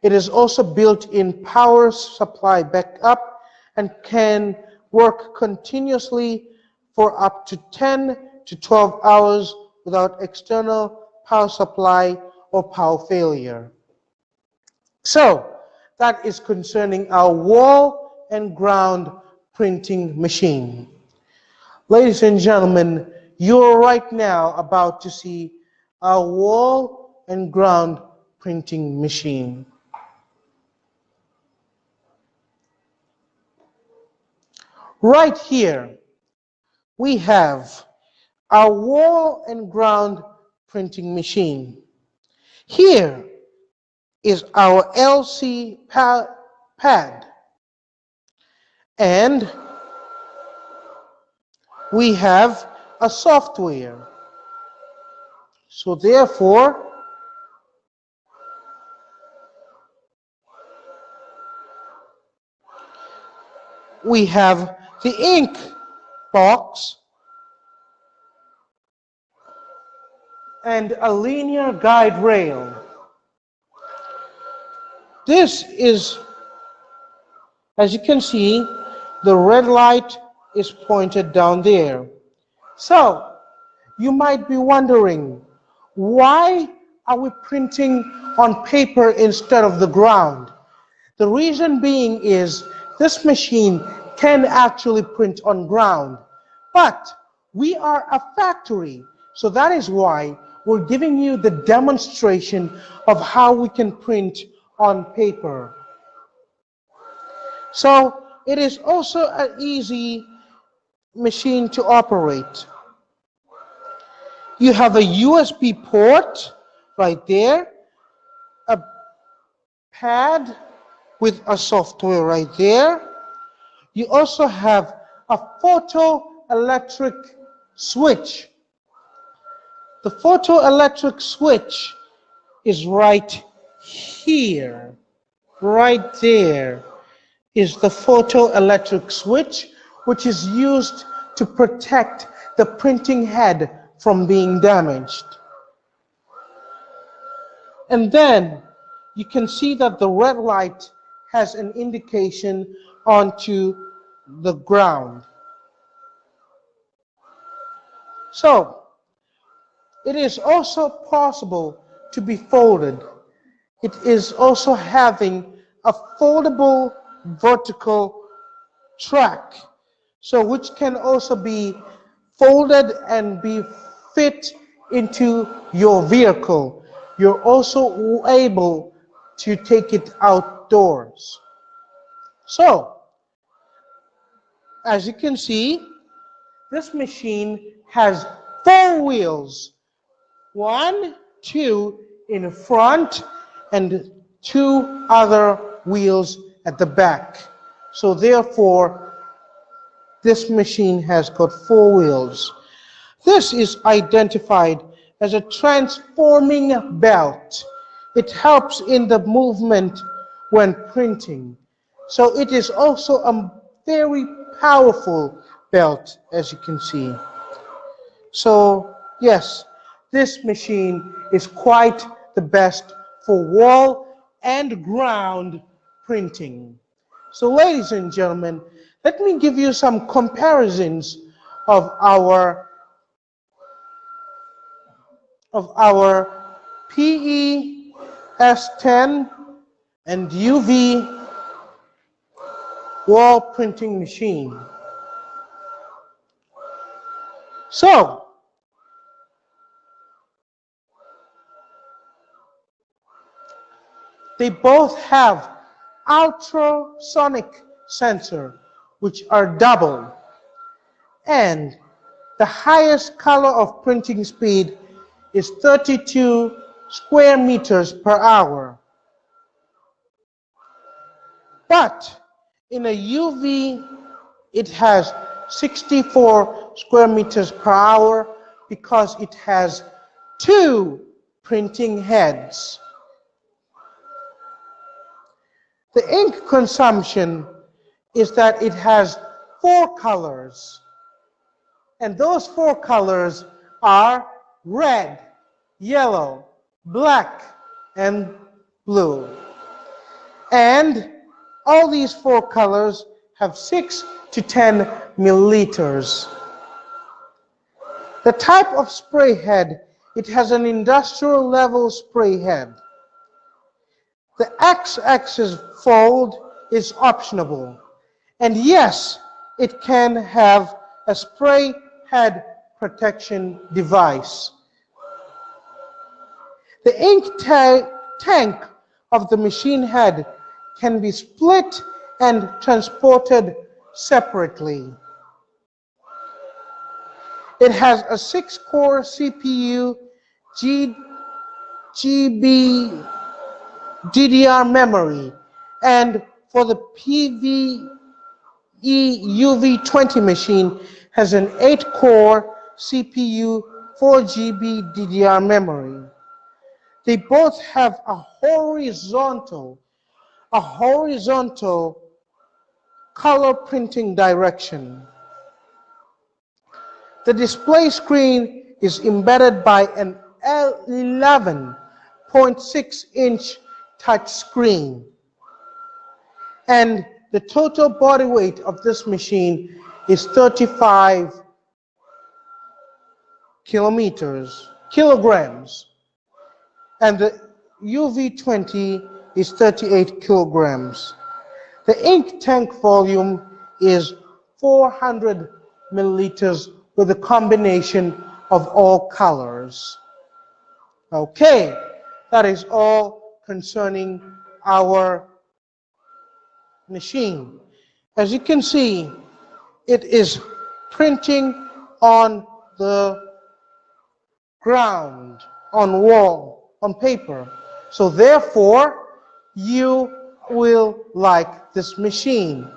It is also built-in power supply backup and can work continuously for up to 10 to 12 hours without external power supply or power failure. So, that is concerning our wall and ground printing machine. Ladies and gentlemen, you're right now about to see our wall and ground printing machine. Right here, we have our wall and ground printing machine. Here is our LC pad, and we have a software. So therefore, we have the ink box and a linear guide rail. This is, as you can see, the red light is pointed down there. So, you might be wondering, why are we printing on paper instead of the ground? The reason being is this machine can actually print on ground, but we are a factory, so that is why we're giving you the demonstration of how we can print on paper. So it is also an easy machine to operate. You have a USB port right there, a pad with a software right there. You also have a photoelectric switch. The photoelectric switch is right here. Right there is the photoelectric switch, which is used to protect the printing head from being damaged. And then you can see that the red light has an indication onto the ground. So it is also possible to be folded. It is also having a foldable vertical track, so which can also be folded and be fit into your vehicle. You're also able to take it outdoors. So, as you can see, this machine has 4 wheels. 1, 2 in front and 2 other wheels at the back. So therefore, this machine has got 4 wheels. This is identified as a transforming belt. It helps in the movement when printing. So it is also a very powerful belt, as you can see. So yes, this machine is quite the best for wall and ground printing. So ladies and gentlemen, let me give you some comparisons of our PE S10 and UV wall printing machine. So they both have ultrasonic sensor, which are double, and the highest color of printing speed is 32 square meters per hour. But in a UV, it has 64 square meters per hour because it has 2 printing heads. The ink consumption is that it has 4 colors. And those 4 colors are red, yellow, black, and blue. And all these 4 colors have 6 to 10 milliliters. The type of spray head, it has an industrial level spray head. The X-axis fold is optional. And yes, it can have a spray head protection device. The ink tank of the machine head can be split and transported separately. It has a 6-core CPU, GB DDR memory, and for the PVE UV20 machine has an 8-core CPU, 4 GB DDR memory. They both have a horizontal color printing direction. The display screen is embedded by an 11.6-inch touch screen. And the total body weight of this machine is 35 kilograms. And the UV20 is 38 kilograms. The ink tank volume is 400 milliliters with a combination of all colors. Okay, that is all concerning our machine. As you can see, it is printing on the ground, on wall, on paper. So therefore, you will like this machine.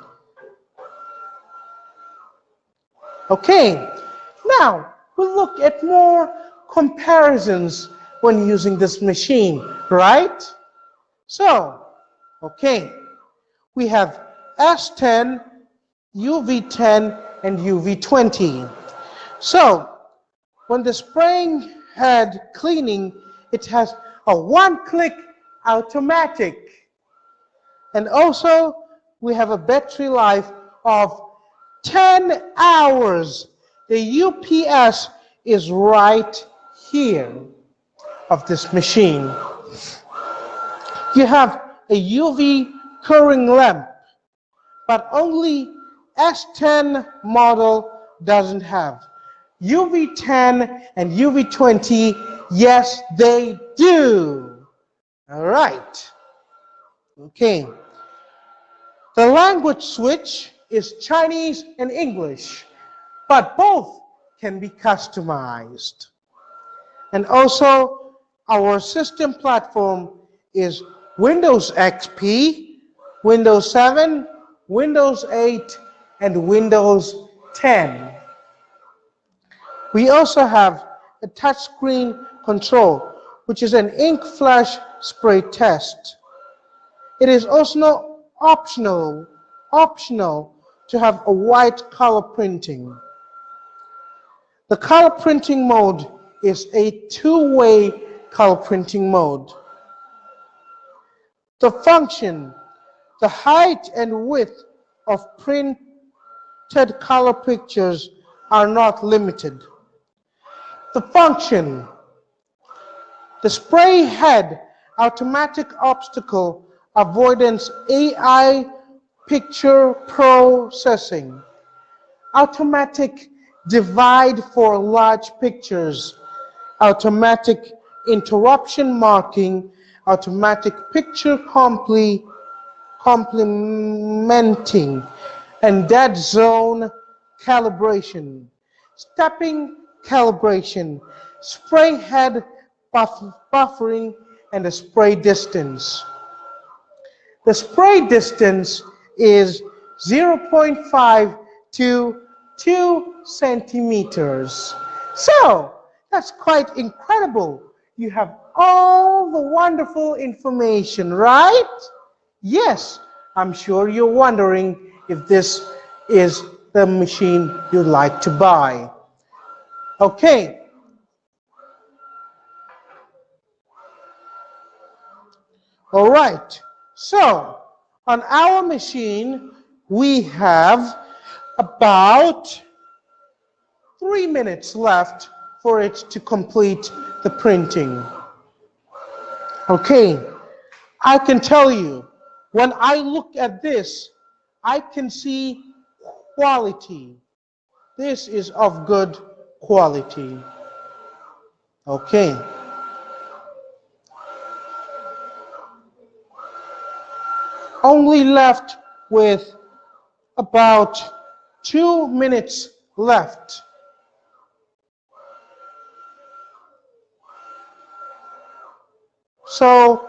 Okay, now we'll look at more comparisons when using this machine, right? So, okay, we have S10, UV10, and UV20. So, when the spraying head cleaning, it has a one-click automatic. And also, we have a battery life of 10 hours. The UPS is right here of this machine. You have a UV curing lamp, but only S10 model doesn't have. UV10 and UV20, yes, they do. All right. Okay. The language switch is Chinese and English, but both can be customized. And also, our system platform is Windows XP, Windows 7, Windows 8, and Windows 10. We also have a touchscreen control, which is an ink flash spray test. It is also optional to have a white color printing. The color printing mode is a two-way color printing mode. The function, the height and width of printed color pictures are not limited. The function, the spray head automatic obstacle avoidance AI picture processing, automatic divide for large pictures, automatic interruption marking, automatic picture complementing, and dead zone calibration, stepping calibration, spray head buffering, and the spray distance. The spray distance is 0.5 to 2 centimeters. So, that's quite incredible. You have all the wonderful information, right? Yes, I'm sure you're wondering if this is the machine you'd like to buy. Okay. All right. So, on our machine, we have about 3 minutes left for it to complete the printing. Okay, I can tell you, when I look at this, I can see quality. This is of good quality. Okay. Only left with about 2 minutes left. So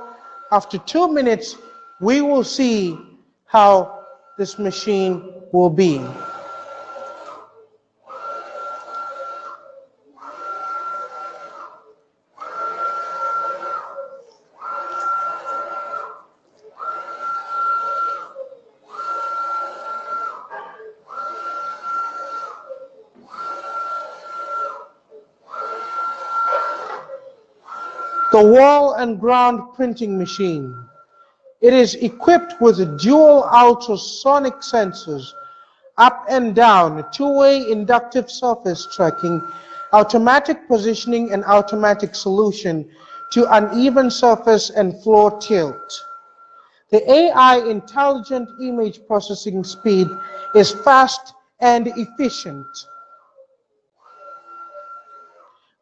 after 2 minutes, we will see how this machine will be. The wall and ground printing machine. It is equipped with dual ultrasonic sensors, up and down, two-way inductive surface tracking, automatic positioning and automatic solution to uneven surface and floor tilt. The AI intelligent image processing speed is fast and efficient.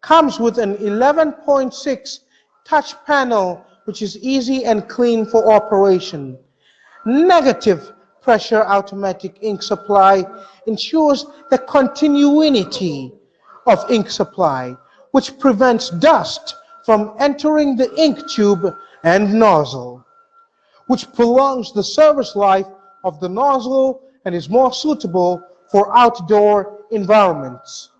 Comes with an 11.6 touch panel, which is easy and clean for operation. Negative pressure automatic ink supply ensures the continuity of ink supply, which prevents dust from entering the ink tube and nozzle, which prolongs the service life of the nozzle and is more suitable for outdoor environments.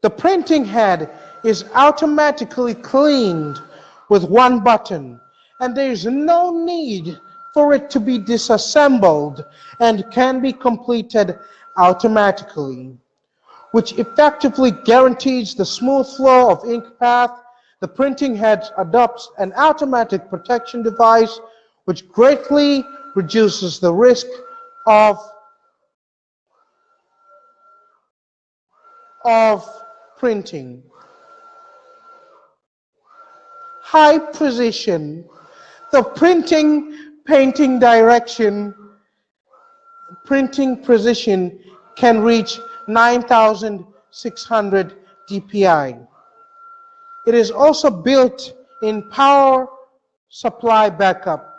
The printing head is automatically cleaned with one button, and there is no need for it to be disassembled and can be completed automatically. which effectively guarantees the smooth flow of ink path. The printing head adopts an automatic protection device, which greatly reduces the risk of printing. High precision. The painting direction, printing precision can reach 9,600 dpi. It is also built in power supply backup.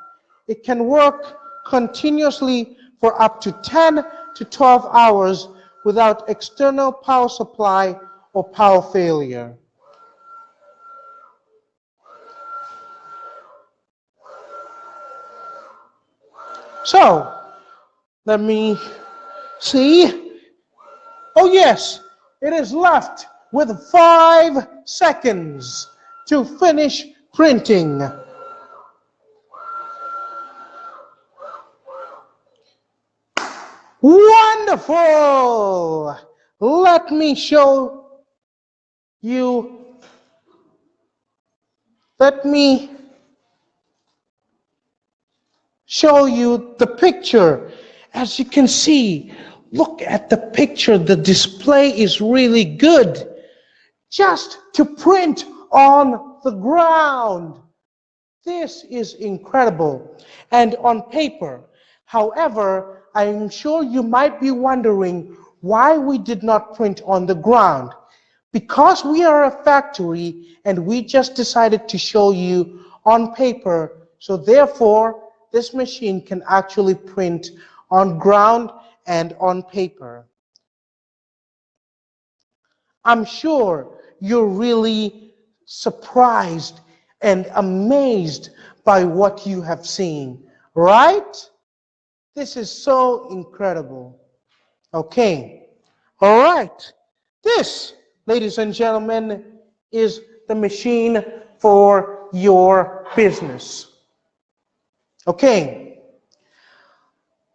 It can work continuously for up to 10 to 12 hours without external power supply or power failure. So, let me see. Oh yes, it is left with 5 seconds to finish printing. Wonderful! Let me show you. The picture. As you can see, look at the picture. The display is really good. Just to print on the ground. This is incredible. And on paper. However, I'm sure you might be wondering why we did not print on the ground. Because we are a factory and we just decided to show you on paper. So therefore, this machine can actually print on ground and on paper. I'm sure you're really surprised and amazed by what you have seen, right? This is so incredible. Okay, all right. This, ladies and gentlemen, is the machine for your business. Okay,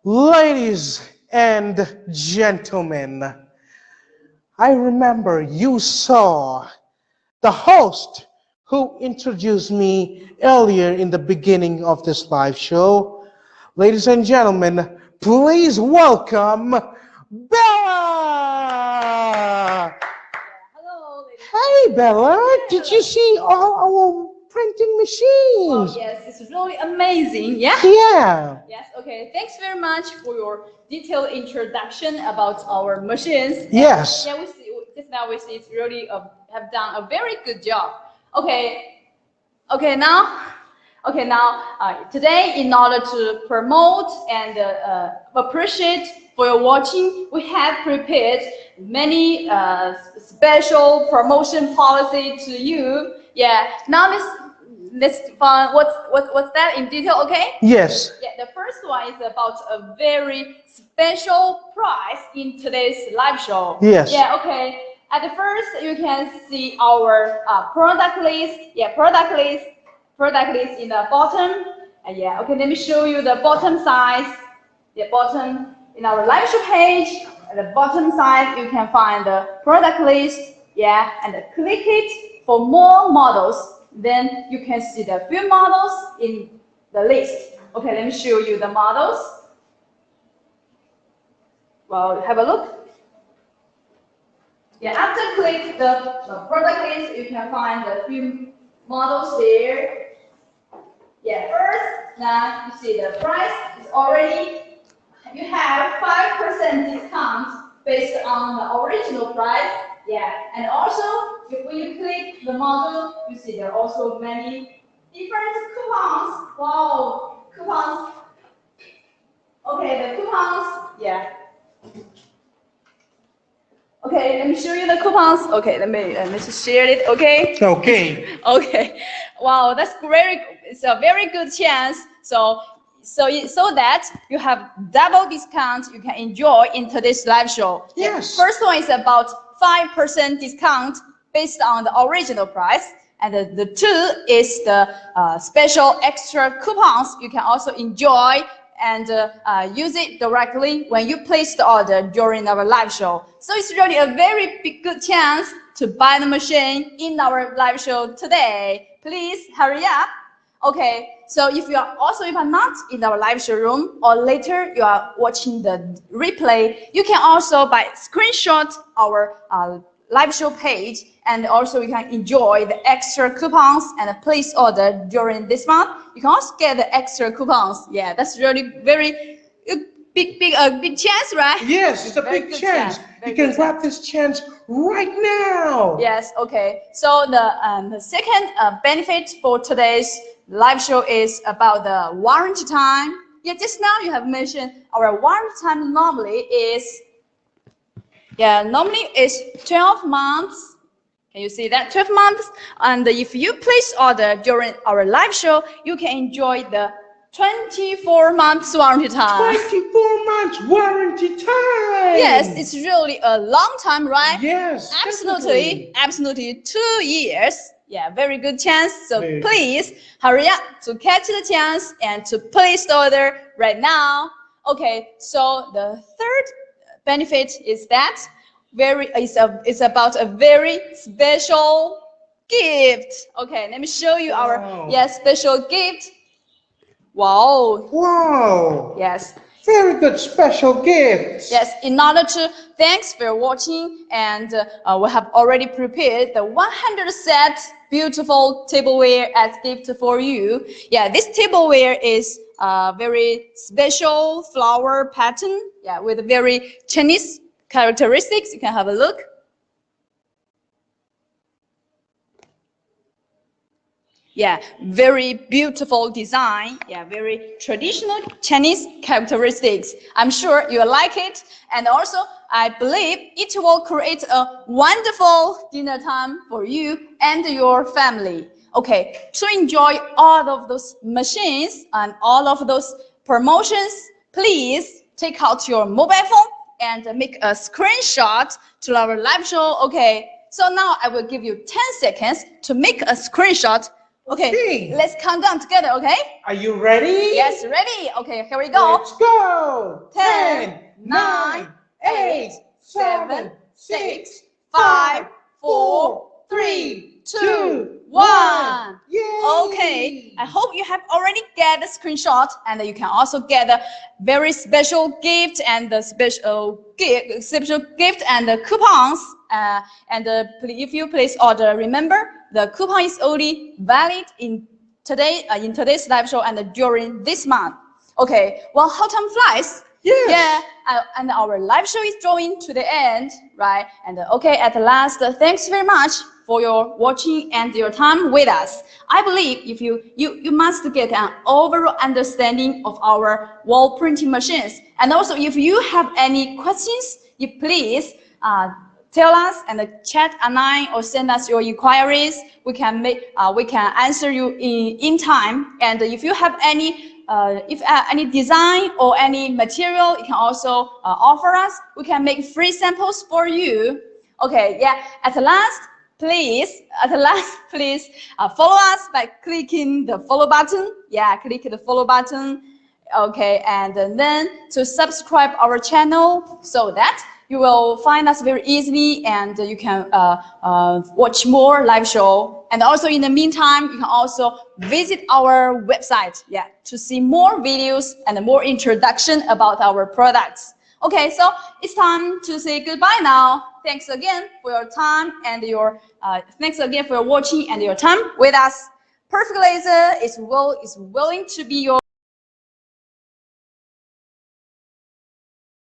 ladies and gentlemen, I remember you saw the host who introduced me earlier in the beginning of this live show. Ladies and gentlemen, please welcome Bella! Hello, ladies. Hey Bella, did you see all our printing machines? Oh, yes, it's really amazing. Yeah? Yeah. Yes, okay. Thanks very much for your detailed introduction about our machines. Yes. Yeah, we see just now we see it's really have done a very good job. Okay. Now today, in order to promote and appreciate for your watching, we have prepared many special promotion policy to you. Yeah. Now let's find what's that in detail. Okay. Yes. Yeah. The first one is about a very special price in today's live show. Yes. Yeah. Okay. At the first, you can see our product list. Yeah, product list in the bottom. Yeah, okay, let me show you the bottom side. The bottom in our live show page. At the bottom side, you can find the product list. Yeah, and click it for more models. Then you can see the few models in the list. Okay, let me show you the models. Well, have a look. Yeah, after click the product list, you can find the few models there. Yeah, first, now you see the price is already, you have 5% discount based on the original price. Yeah, and also, when you click the model, you see there are also many different coupons. Wow, coupons. Okay, the coupons, yeah. Okay, let me show you the coupons. Okay, let me just share it. Okay. Okay. Okay. Wow, that's great. It's a very good chance. So that you have double discount you can enjoy in today's live show. Yes. First one is about 5% discount based on the original price, and the two is the special extra coupons you can also enjoy and use it directly when you place the order during our live show. So it's really a very good chance to buy the machine in our live show today. Please hurry up. Okay, so if you are not in our live showroom or later you are watching the replay, you can also screenshot our live show page, and also you can enjoy the extra coupons and place order during this month. You can also get the extra coupons. Yeah, that's really very big chance, right? Yes, it's a big chance. You can grab this chance right now. Yes, okay. So the second benefit for today's live show is about the warranty time. Yeah, just now you have mentioned our warranty time normally is 12 months. Can you see that? 12 months. And if you place order during our live show, you can enjoy the 24 months warranty time. 24 months warranty time. Yes, it's really a long time, right? Yes, absolutely 2 years. Yeah, very good chance. So please hurry up to catch the chance and to place the order right now. Okay, so the third benefit is that it's about a very special gift. Okay, let me show you our special gift. Wow. Wow. Yes. Very good special gift. Yes, thanks for watching, and we have already prepared the 100 set beautiful tableware as gift for you. Yeah, this tableware is very special flower pattern, with very Chinese characteristics. You can have a look. Yeah, very beautiful design. Yeah, very traditional Chinese characteristics. I'm sure you like it. And also, I believe it will create a wonderful dinner time for you and your family. Okay, to enjoy all of those machines and all of those promotions, please take out your mobile phone and make a screenshot to our live show. Okay, so now I will give you 10 seconds to make a screenshot. Okay, let's count down together, okay? Are you ready? Yes, ready. Okay, here we go. Let's go. 10, 9, 8, 7, 6, 5, 4, 3, 2, 1. Yay. Okay, I hope you have already get the screenshot, and you can also get a very special gift and the special gift and the coupons. If you place order, remember the coupon is only valid in today's live show and during this month. Okay, well, how time flies. Yes. Yeah, and our live show is drawing to the end, right? And okay, at last, thanks very much for your watching and your time with us. I believe if you must get an overall understanding of our wall printing machines. And also, if you have any questions, you please tell us and chat online or send us your inquiries. We can answer you in time. And if you have any design or any material, you can also offer us. We can make free samples for you. Okay, yeah. At last, please follow us by clicking the follow button. Yeah, click the follow button. Okay, and then to subscribe our channel so that you will find us very easily, and you can watch more live show. And also in the meantime, you can also visit our website, to see more videos and more introduction about our products. Okay, so it's time to say goodbye now. Thanks again for your time and thanks again for your watching and your time with us. Perfect Laser is willing to be your